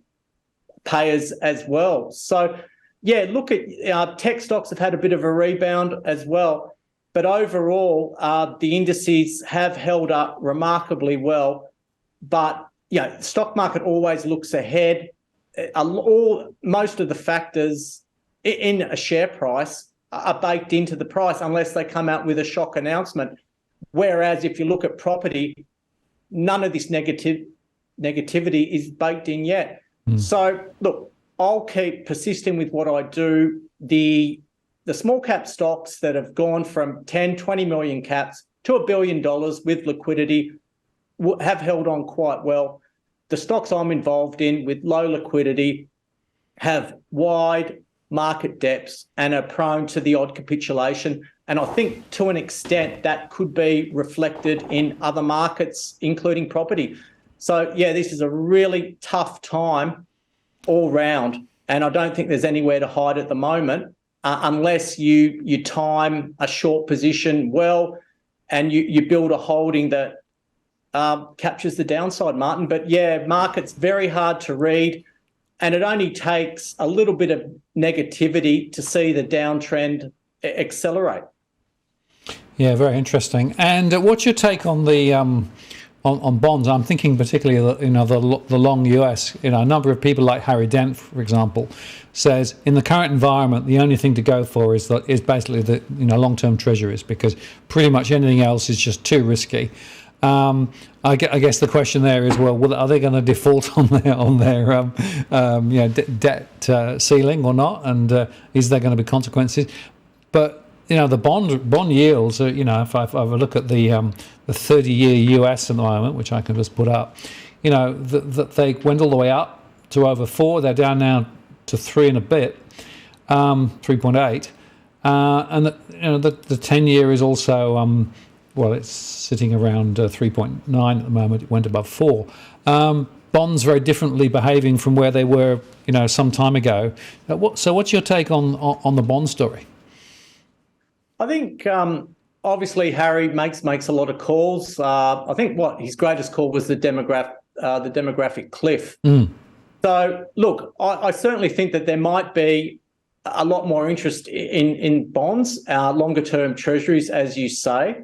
payers as well. So, yeah, look at tech stocks have had a bit of a rebound as well. But overall, the indices have held up remarkably well. But, the stock market always looks ahead. Most of the factors in a share price are baked into the price unless they come out with a shock announcement. Whereas if you look at property, none of this negativity is baked in yet. So, look, I'll keep persisting with what I do. The small cap stocks that have gone from 10, 20 million caps to $1 billion with liquidity have held on quite well. The stocks I'm involved in with low liquidity have wide market depths and are prone to the odd capitulation. And I think to an extent that could be reflected in other markets, including property. So, this is a really tough time all round. And I don't think there's anywhere to hide at the moment unless you time a short position well and you build a holding that captures the downside, Martin. But, market's very hard to read. And it only takes a little bit of negativity to see the downtrend accelerate. Yeah, very interesting. And what's your take on the on bonds? I'm thinking particularly, the long US. A number of people like Harry Dent, for example, says in the current environment, the only thing to go for is basically the long-term treasuries, because pretty much anything else is just too risky. I guess the question there is, well, are they going to default on their debt ceiling or not? And is there going to be consequences? But the bond yields are, if I look at the 30-year US at the moment, which I can just put up, they went all the way up to over 4. They're down now to 3 and a bit, 3.8, and the 10-year is also it's sitting around 3.9 at the moment. It went above 4. Bonds very differently behaving from where they were, some time ago. So what's your take on the bond story? I think obviously Harry makes a lot of calls. I think his greatest call was the demographic cliff. So look, I certainly think that there might be a lot more interest in bonds, longer term treasuries, as you say,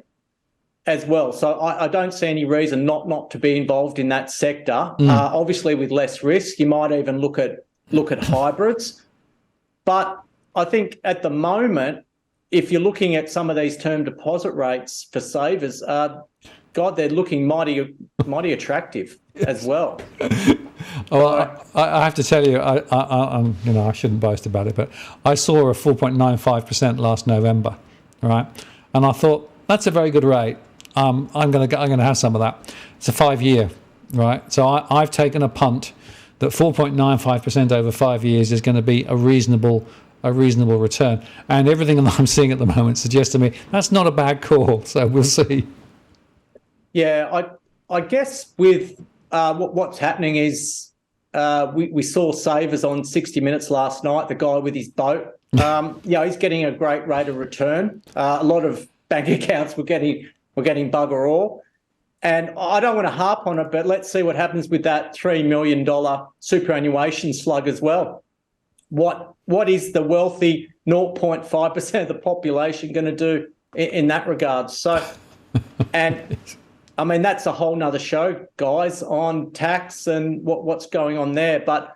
as well. So I don't see any reason not to be involved in that sector. Obviously, with less risk, you might even look at hybrids. But I think at the moment, if you're looking at some of these term deposit rates for savers, God, they're looking mighty attractive as well. Well, I have to tell you, I'm, I shouldn't boast about it, but I saw a 4.95% last November, right? And I thought that's a very good rate. I'm going to have some of that. It's a 5-year, right? So I've taken a punt that 4.95% over 5 years is going to be a reasonable return. And everything that I'm seeing at the moment suggests to me that's not a bad call. So we'll see. Yeah, I guess with what's happening is we saw savers on 60 Minutes last night, the guy with his boat. He's getting a great rate of return. A lot of bank accounts were getting bugger all. And I don't want to harp on it, but let's see what happens with that $3 million superannuation slug as well. What is the wealthy 0.5% of the population going to do in that regard? So, and I mean, that's a whole nother show, guys, on tax and what's going on there. But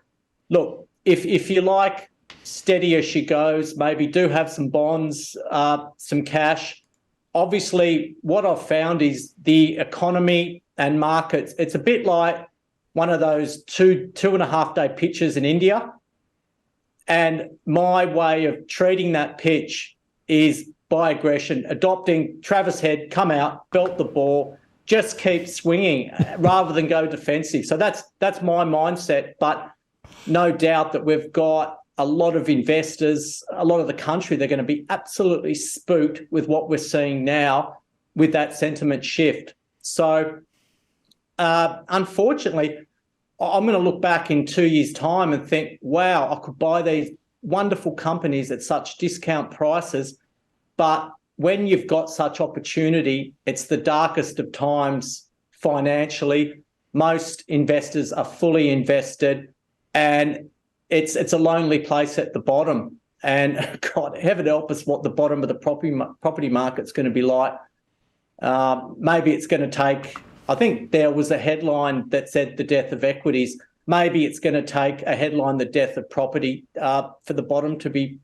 look, if you like, steady as she goes, maybe do have some bonds, some cash. Obviously, what I've found is the economy and markets, it's a bit like one of those two and a half day pitches in India. And my way of treating that pitch is by aggression, adopting Travis Head, come out, belt the ball, just keep swinging rather than go defensive. So that's my mindset. But no doubt that we've got a lot of investors, a lot of the country, they're going to be absolutely spooked with what we're seeing now with that sentiment shift. So unfortunately, I'm going to look back in 2 years' time and think, wow, I could buy these wonderful companies at such discount prices. But when you've got such opportunity, it's the darkest of times financially. Most investors are fully invested, and it's a lonely place at the bottom. And God, heaven help us what the bottom of the property market's going to be like. Maybe it's going to take, I think there was a headline that said the death of equities. Maybe it's going to take a headline, the death of property, for the bottom to be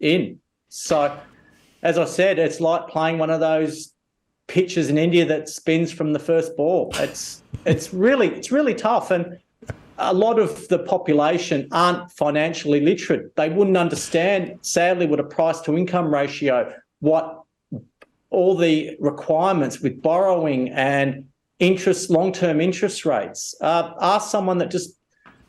in. So, as I said, it's like playing one of those pitches in India that spins from the first ball. It's really tough. And a lot of the population aren't financially literate. They wouldn't understand, sadly, what a price to income ratio, what all the requirements with borrowing and interest, long-term interest rates. Ask someone that just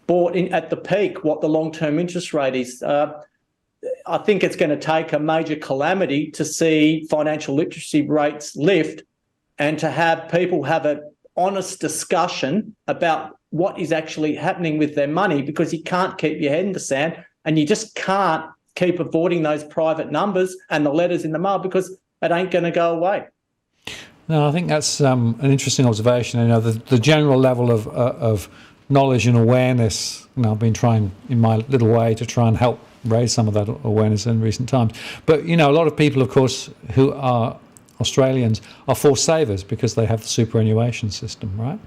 bought in at the peak what the long-term interest rate is. I think it's going to take a major calamity to see financial literacy rates lift and to have people have an honest discussion about what is actually happening with their money, because you can't keep your head in the sand and you just can't keep avoiding those private numbers and the letters in the mail, because it ain't going to go away. No, I think that's an interesting observation. The general level of knowledge and awareness, I've been trying in my little way to try and help raise some of that awareness in recent times. But, a lot of people, of course, who are Australians are forced savers because they have the superannuation system, right?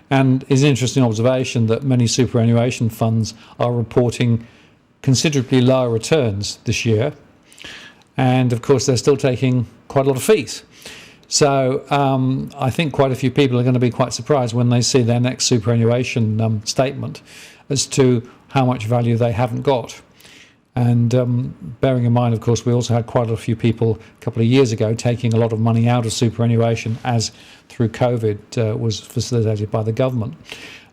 And it's an interesting observation that many superannuation funds are reporting considerably lower returns this year. And, of course, they're still taking quite a lot of fees. So I think quite a few people are going to be quite surprised when they see their next superannuation statement as to how much value they haven't got. And bearing in mind, of course, we also had quite a few people a couple of years ago taking a lot of money out of superannuation as through COVID was facilitated by the government.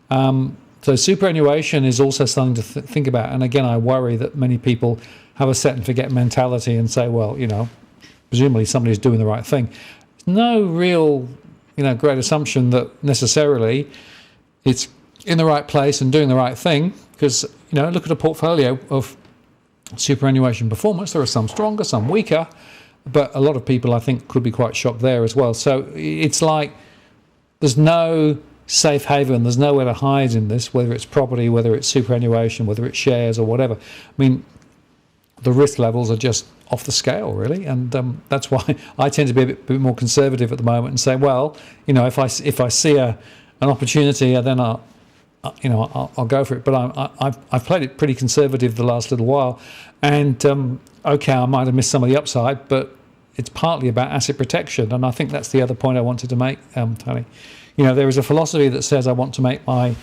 So superannuation is also something to think about. And again, I worry that many people have a set and forget mentality and say, well, presumably somebody's doing the right thing. There's no real, great assumption that necessarily it's in the right place and doing the right thing, because, look at a portfolio of superannuation performance. There are some stronger, some weaker, but a lot of people, I think, could be quite shocked there as well. So it's like there's no safe haven, there's nowhere to hide in this, whether it's property, whether it's superannuation, whether it's shares or whatever. I mean, the risk levels are just off the scale, really, and that's why I tend to be a bit more conservative at the moment and say, well, if I see an opportunity, then I'll go for it. But I've played it pretty conservative the last little while, and okay, I might have missed some of the upside, but it's partly about asset protection. And I think that's the other point I wanted to make, Tony. You know, there is a philosophy that says I want to make my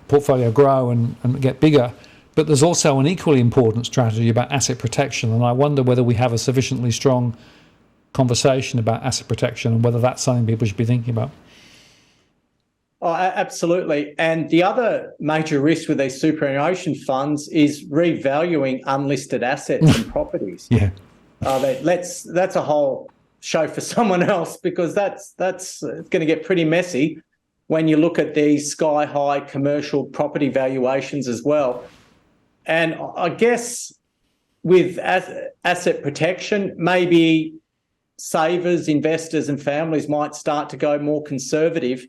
portfolio grow and get bigger, but there's also an equally important strategy about asset protection. And I wonder whether we have a sufficiently strong conversation about asset protection and whether that's something people should be thinking about. Oh, absolutely. And the other major risk with these superannuation funds is revaluing unlisted assets and properties. Yeah. That's a whole show for someone else, because that's going to get pretty messy when you look at these sky-high commercial property valuations as well. And I guess with asset protection, maybe savers, investors and families might start to go more conservative.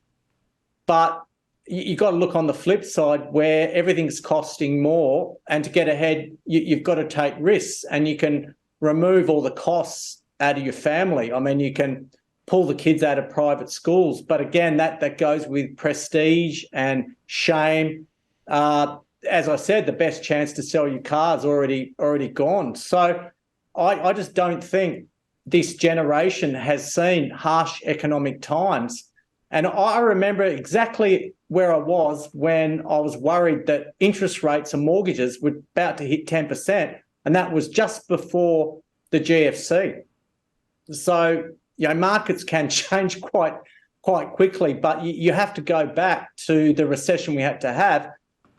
But you've got to look on the flip side where everything's costing more, and to get ahead, you've got to take risks, and you can remove all the costs out of your family. I mean, you can pull the kids out of private schools, but again, that goes with prestige and shame. As I said, the best chance to sell your car's already gone. So I just don't think this generation has seen harsh economic times. And I remember exactly where I was when I was worried that interest rates and mortgages were about to hit 10%, and that was just before the GFC. So, you know, markets can change quite quickly, but you have to go back to the recession we had to have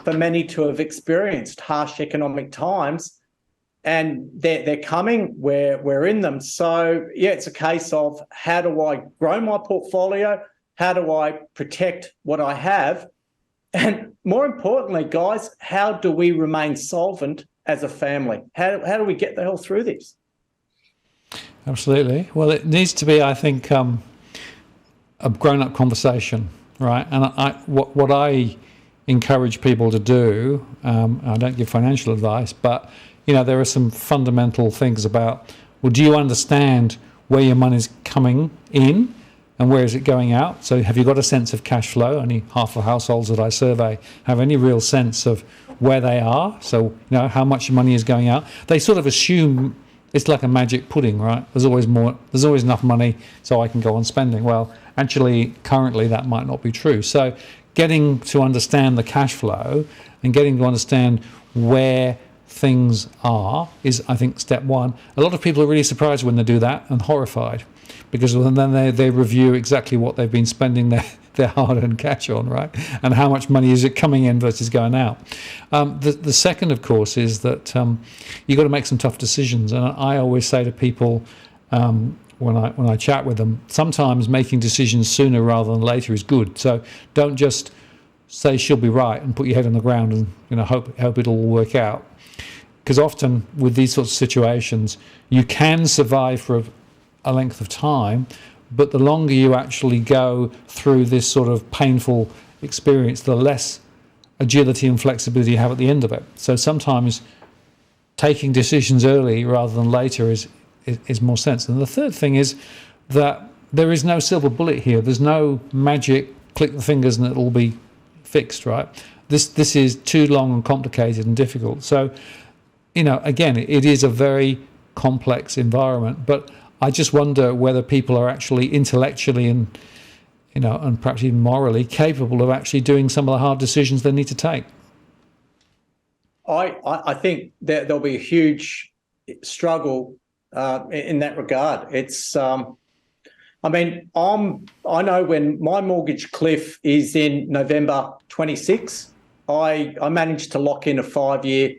for many to have experienced harsh economic times, and they're coming. We're in them. So, yeah, it's a case of how do I grow my portfolio? How do I protect what I have? And more importantly, guys, how do we remain solvent as a family? How do we get the hell through this? Absolutely. Well, it needs to be, I think, a grown-up conversation, right? And what I encourage people to do, I don't give financial advice, but, you know, there are some fundamental things about, well, do you understand where your money's coming in? And where is it going out? So have you got a sense of cash flow? Only half the households that I survey have any real sense of where they are. So, you know, how much money is going out. They sort of assume it's like a magic pudding, right? There's always enough money so I can go on spending. Well, actually, currently that might not be true. So getting to understand the cash flow and getting to understand where things are is, I think, step one. A lot of people are really surprised when they do that and horrified, because then they review exactly what they've been spending their hard-earned cash on, right? And how much money is it coming in versus going out. The second, of course, is that you've got to make some tough decisions. And I always say to people when I chat with them, sometimes making decisions sooner rather than later is good. So don't just say she'll be right and put your head on the ground and, you know, hope it'll all work out. Because often with these sorts of situations, you can survive for a length of time, but the longer you actually go through this sort of painful experience, the less agility and flexibility you have at the end of it. So sometimes taking decisions early rather than later is more sense. And the third thing is that there is no silver bullet here. There's no magic, click the fingers and it'll be fixed, right? This is too long and complicated and difficult. So, you know, again, it is a very complex environment, but I just wonder whether people are actually intellectually and, you know, and perhaps even morally capable of actually doing some of the hard decisions they need to take. I think that there'll be a huge struggle in that regard. It's, I mean, I know when my mortgage cliff is in November 26, I managed to lock in a 5-year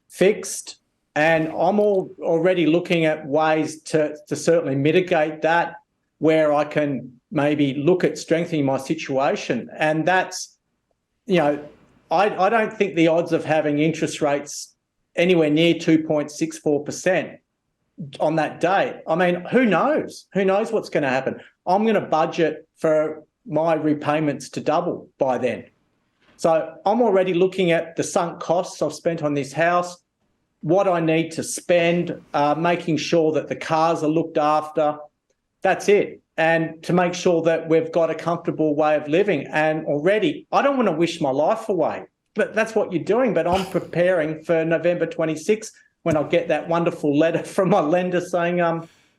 fixed, and I'm already looking at ways to certainly mitigate that, where I can maybe look at strengthening my situation. And that's, you know, I don't think the odds of having interest rates anywhere near 2.64% on that date. I mean, who knows? Who knows what's going to happen? I'm going to budget for my repayments to double by then. So I'm already looking at the sunk costs I've spent on this house, what I need to spend, making sure that the cars are looked after. That's it. And to make sure that we've got a comfortable way of living. And already, I don't want to wish my life away, but that's what you're doing. But I'm preparing for November 26th when I'll get that wonderful letter from my lender saying,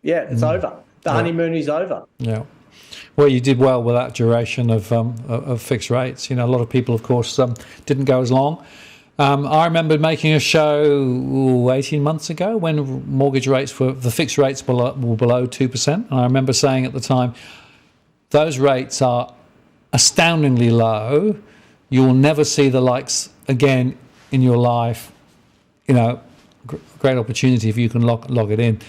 Yeah, it's over. The honeymoon is over. Yeah. Well, you did well with that duration of fixed rates. A lot of people, of course, didn't go as long. I remember making a show 18 months ago when mortgage rates the fixed rates were below 2%. And I remember saying at the time, those rates are astoundingly low. You will never see the likes again in your life. Great opportunity if you can log it in.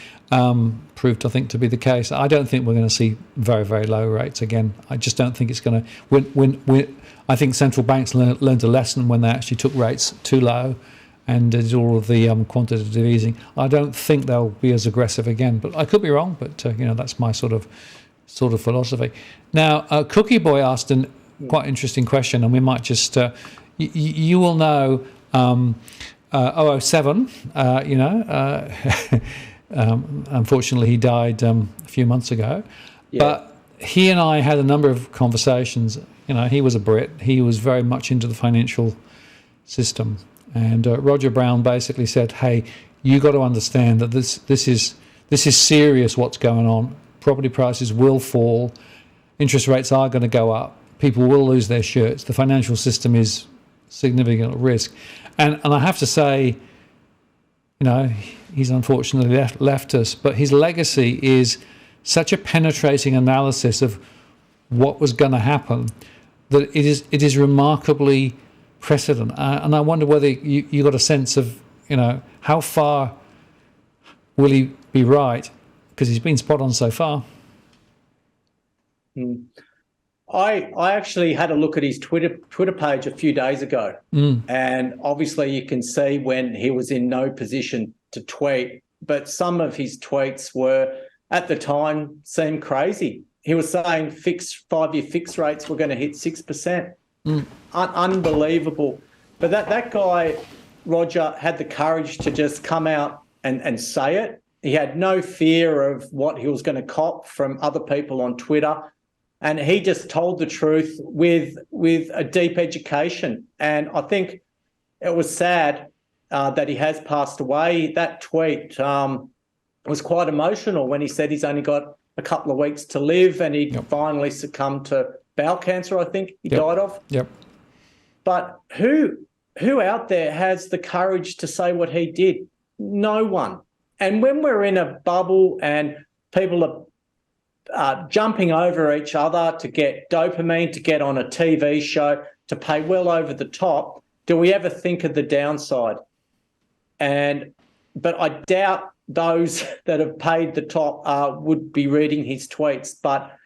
Proved, I think, to be the case. I don't think we're going to see very, very low rates again. I just don't think it's going to. I think central banks learned a lesson when they actually took rates too low and did all of the quantitative easing. I don't think they'll be as aggressive again, but I could be wrong. But that's my sort of philosophy. Now, Cookie Boy asked a quite interesting question, and we might just you will know 007. Unfortunately, he died a few months ago. Yeah. But he and I had a number of conversations. He was a Brit. He was very much into the financial system. And Roger Brown basically said, hey, you got to understand that this is serious what's going on. Property prices will fall. Interest rates are going to go up. People will lose their shirts. The financial system is significant risk. And I have to say, he's unfortunately left us, but his legacy is such a penetrating analysis of what was going to happen that it is remarkably precedent. And I wonder whether you got a sense of, how far will he be right? Because he's been spot on so far. I actually had a look at his Twitter page a few days ago, and obviously you can see when he was in no position to tweet, but some of his tweets were, at the time, seemed crazy. He was saying 5-year fixed rates were going to hit 6%. Unbelievable. But that guy, Roger, had the courage to just come out and say it. He had no fear of what he was going to cop from other people on Twitter. And he just told the truth with a deep education. And I think it was sad that he has passed away. That tweet was quite emotional when he said he's only got a couple of weeks to live, and he finally succumbed to bowel cancer, I think he died of. Yep. But who out there has the courage to say what he did? No one. And when we're in a bubble and people are jumping over each other to get dopamine, to get on a TV show, to pay well over the top, do we ever think of the downside? But I doubt those that have paid the top would be reading his tweets. But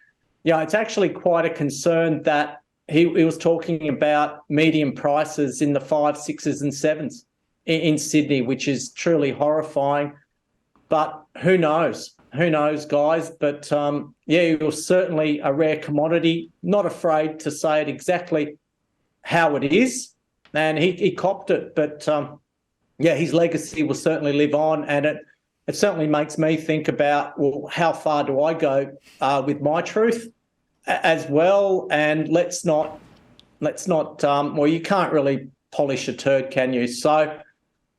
it's actually quite a concern that he was talking about median prices in the 5s, 6s and 7s in Sydney, which is truly horrifying. But who knows? Who knows, guys? But it was certainly a rare commodity, not afraid to say it exactly how it is. And he copped it. But his legacy will certainly live on. And it certainly makes me think about, well, how far do I go with my truth as well? And let's not, you can't really polish a turd, can you? So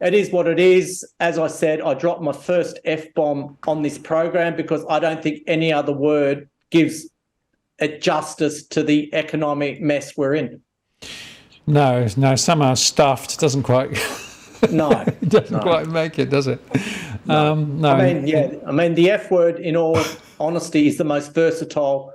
it is what it is. As I said, I dropped my first F-bomb on this program because I don't think any other word gives it justice to the economic mess we're in. No, somehow stuffed doesn't quite... it doesn't quite make it, does it? No. I mean, the F word, in all honesty, is the most versatile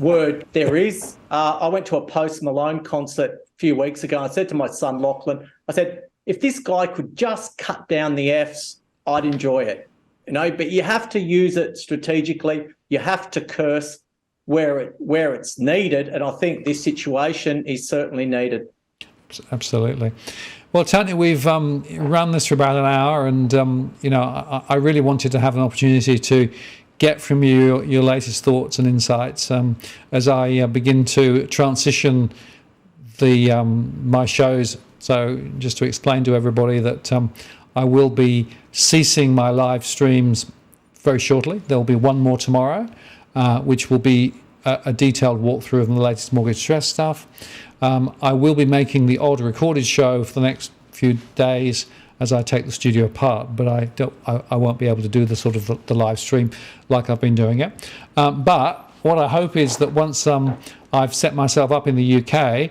word there is. I went to a Post Malone concert a few weeks ago. I said to my son, Lachlan, I said, if this guy could just cut down the Fs, I'd enjoy it. But you have to use it strategically. You have to curse where it's needed. And I think this situation is certainly needed. Absolutely. Well, Tony, we've run this for about an hour, and I really wanted to have an opportunity to get from you your latest thoughts and insights as I begin to transition my shows. So just to explain to everybody that I will be ceasing my live streams very shortly. There'll be one more tomorrow, which will be a detailed walkthrough of the latest mortgage stress stuff. I will be making the odd recorded show for the next few days as I take the studio apart, but I won't be able to do the sort of the live stream like I've been doing it. But what I hope is that once I've set myself up in the UK,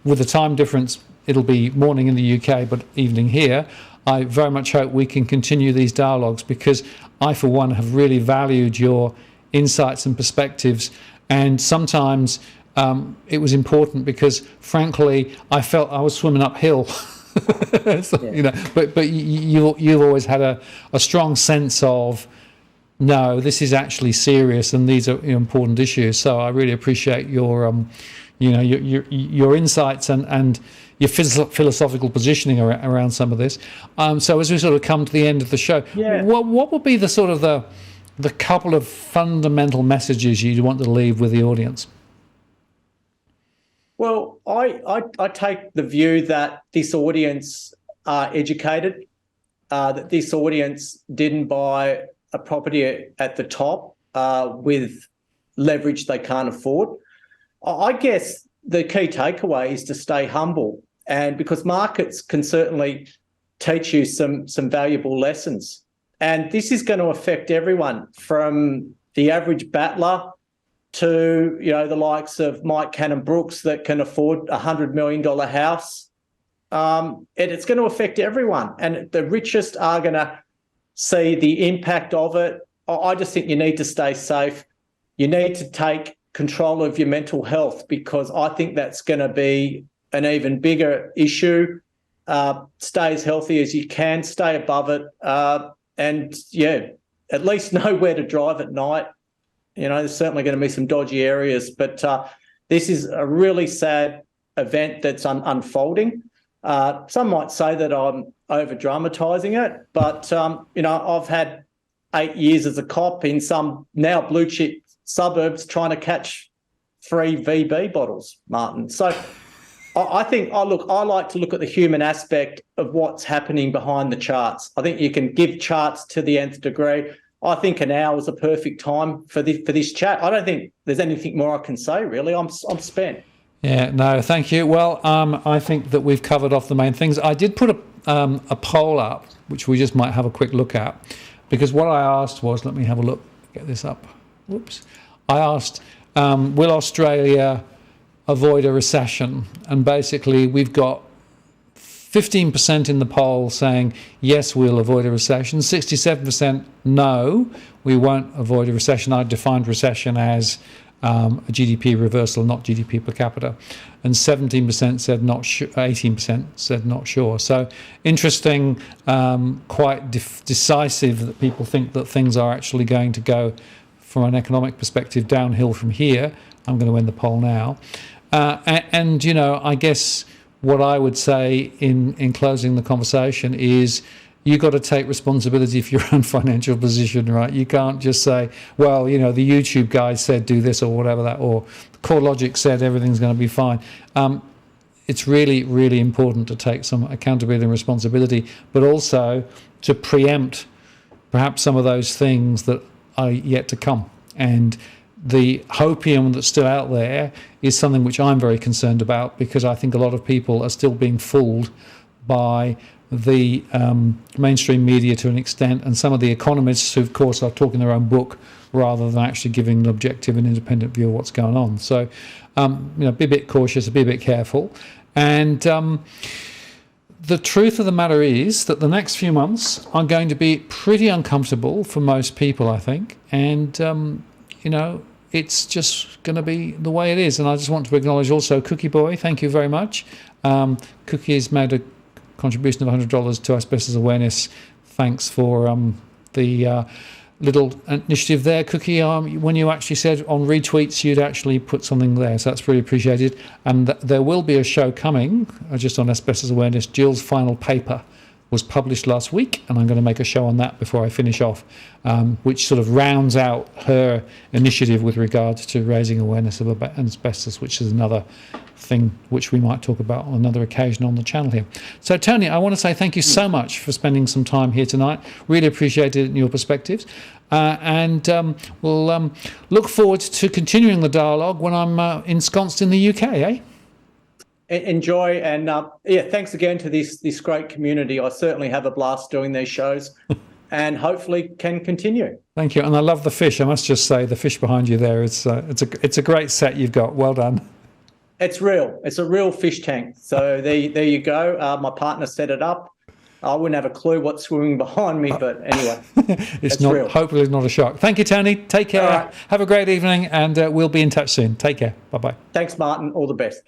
with the time difference, it'll be morning in the UK, but evening here. I very much hope we can continue these dialogues, because I, for one, have really valued your insights and perspectives. And sometimes it was important because, frankly, I felt I was swimming uphill. So, but you've always had a strong sense of, no, this is actually serious, and these are important issues. So I really appreciate your your insights and your philosophical positioning around some of this. So as we sort of come to the end of the show, what would be the sort of the couple of fundamental messages you'd want to leave with the audience? Well, I take the view that this audience are educated, that this audience didn't buy a property at the top with leverage they can't afford. I guess the key takeaway is to stay humble, and because markets can certainly teach you some valuable lessons. And this is going to affect everyone, from the average battler to the likes of Mike Cannon-Brookes that can afford a $100 million house. And it's going to affect everyone, and the richest are going to see the impact of it. I just think you need to stay safe. You need to take control of your mental health, because I think that's going to be an even bigger issue. Stay as healthy as you can, stay above it, and at least know where to drive at night. There's certainly going to be some dodgy areas, but this is a really sad event that's unfolding. Some might say that I'm over-dramatising it, but, I've had 8 years as a cop in some now blue-chip suburbs trying to catch free VB bottles, Martin. So I think, I like to look at the human aspect of what's happening behind the charts. I think you can give charts to the nth degree. I think an hour is a perfect time for this chat. I don't think there's anything more I can say, really. I'm spent. Yeah, no, thank you. Well, I think that we've covered off the main things. I did put a poll up, which we just might have a quick look at, because what I asked was, let me have a look, get this up. Whoops. I asked, will Australia avoid a recession? And basically we've got 15% in the poll saying, yes, we'll avoid a recession. 67% no, we won't avoid a recession. I defined recession as a GDP reversal, not GDP per capita. And 17% said not sure, 18% said not sure. So interesting, quite decisive that people think that things are actually going to go, from an economic perspective, downhill from here. I'm going to end the poll now. And I guess what I would say in closing the conversation is, you got to take responsibility for your own financial position, right? You can't just say, well, the YouTube guy said do this or whatever that, or CoreLogic said everything's going to be fine. It's really, really important to take some accountability and responsibility, but also to preempt perhaps some of those things that are yet to come. And the hopium that's still out there is something which I'm very concerned about, because I think a lot of people are still being fooled by the mainstream media to an extent, and some of the economists who, of course, are talking their own book rather than actually giving an objective and independent view of what's going on. So, be a bit cautious, be a bit careful. And the truth of the matter is that the next few months are going to be pretty uncomfortable for most people, I think. And, it's just going to be the way it is. And I just want to acknowledge also Cookie Boy. Thank you very much. Cookie has made a contribution of $100 to asbestos awareness. Thanks for the little initiative there, Cookie. When you actually said on retweets you'd actually put something there, so that's really appreciated. And there will be a show coming just on asbestos awareness. Jill's final paper was published last week, and I'm going to make a show on that before I finish off, which sort of rounds out her initiative with regards to raising awareness of asbestos, which is another thing which we might talk about on another occasion on the channel here. So, Tony, I want to say thank you so much for spending some time here tonight. Really appreciated your perspectives. And we'll look forward to continuing the dialogue when I'm ensconced in the UK, eh? enjoy. And thanks again to this great community. I certainly have a blast doing these shows and hopefully can continue. Thank you. And I love the fish. I must just say, the fish behind you there, it's a great set you've got. Well done. It's real. It's a real fish tank. So there you go. My partner set it up. I wouldn't have a clue what's swimming behind me, but anyway, it's not real. Hopefully it's not a shark. Thank you, Tony. Take care. Right. Have a great evening, and we'll be in touch soon. Take care. Bye-bye. Thanks, Martin. All the best.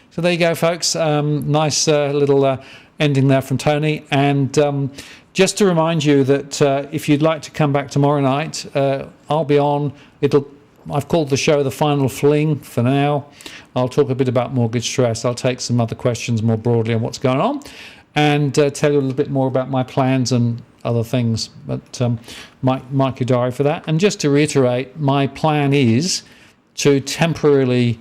So there you go, folks. Nice little ending there from Tony. And just to remind you that if you'd like to come back tomorrow night, I'll be on. I've called the show The Final Fling for now. I'll talk a bit about mortgage stress. I'll take some other questions more broadly on what's going on, and tell you a little bit more about my plans and other things. But mark your diary for that. And just to reiterate, my plan is to temporarily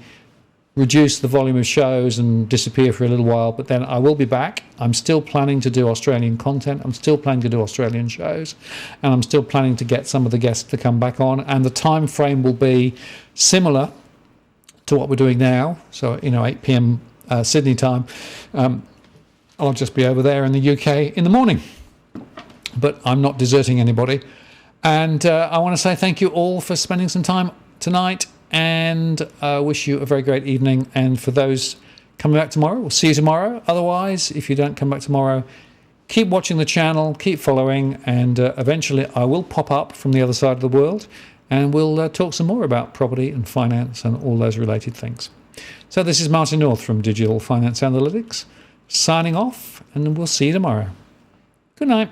reduce the volume of shows and disappear for a little while, but then I will be back. I'm still planning to do Australian content. I'm still planning to do Australian shows, and I'm still planning to get some of the guests to come back on, and the time frame will be similar to what we're doing now. So 8 p.m. Sydney time. I'll just be over there in the UK in the morning, but I'm not deserting anybody. And I want to say thank you all for spending some time tonight, and wish you a very great evening. And for those coming back tomorrow, we'll see you tomorrow. Otherwise, if you don't come back tomorrow, keep watching the channel, keep following, and eventually I will pop up from the other side of the world, and we'll talk some more about property and finance and all those related things. So this is Martin North from Digital Finance Analytics, signing off, and we'll see you tomorrow. Good night.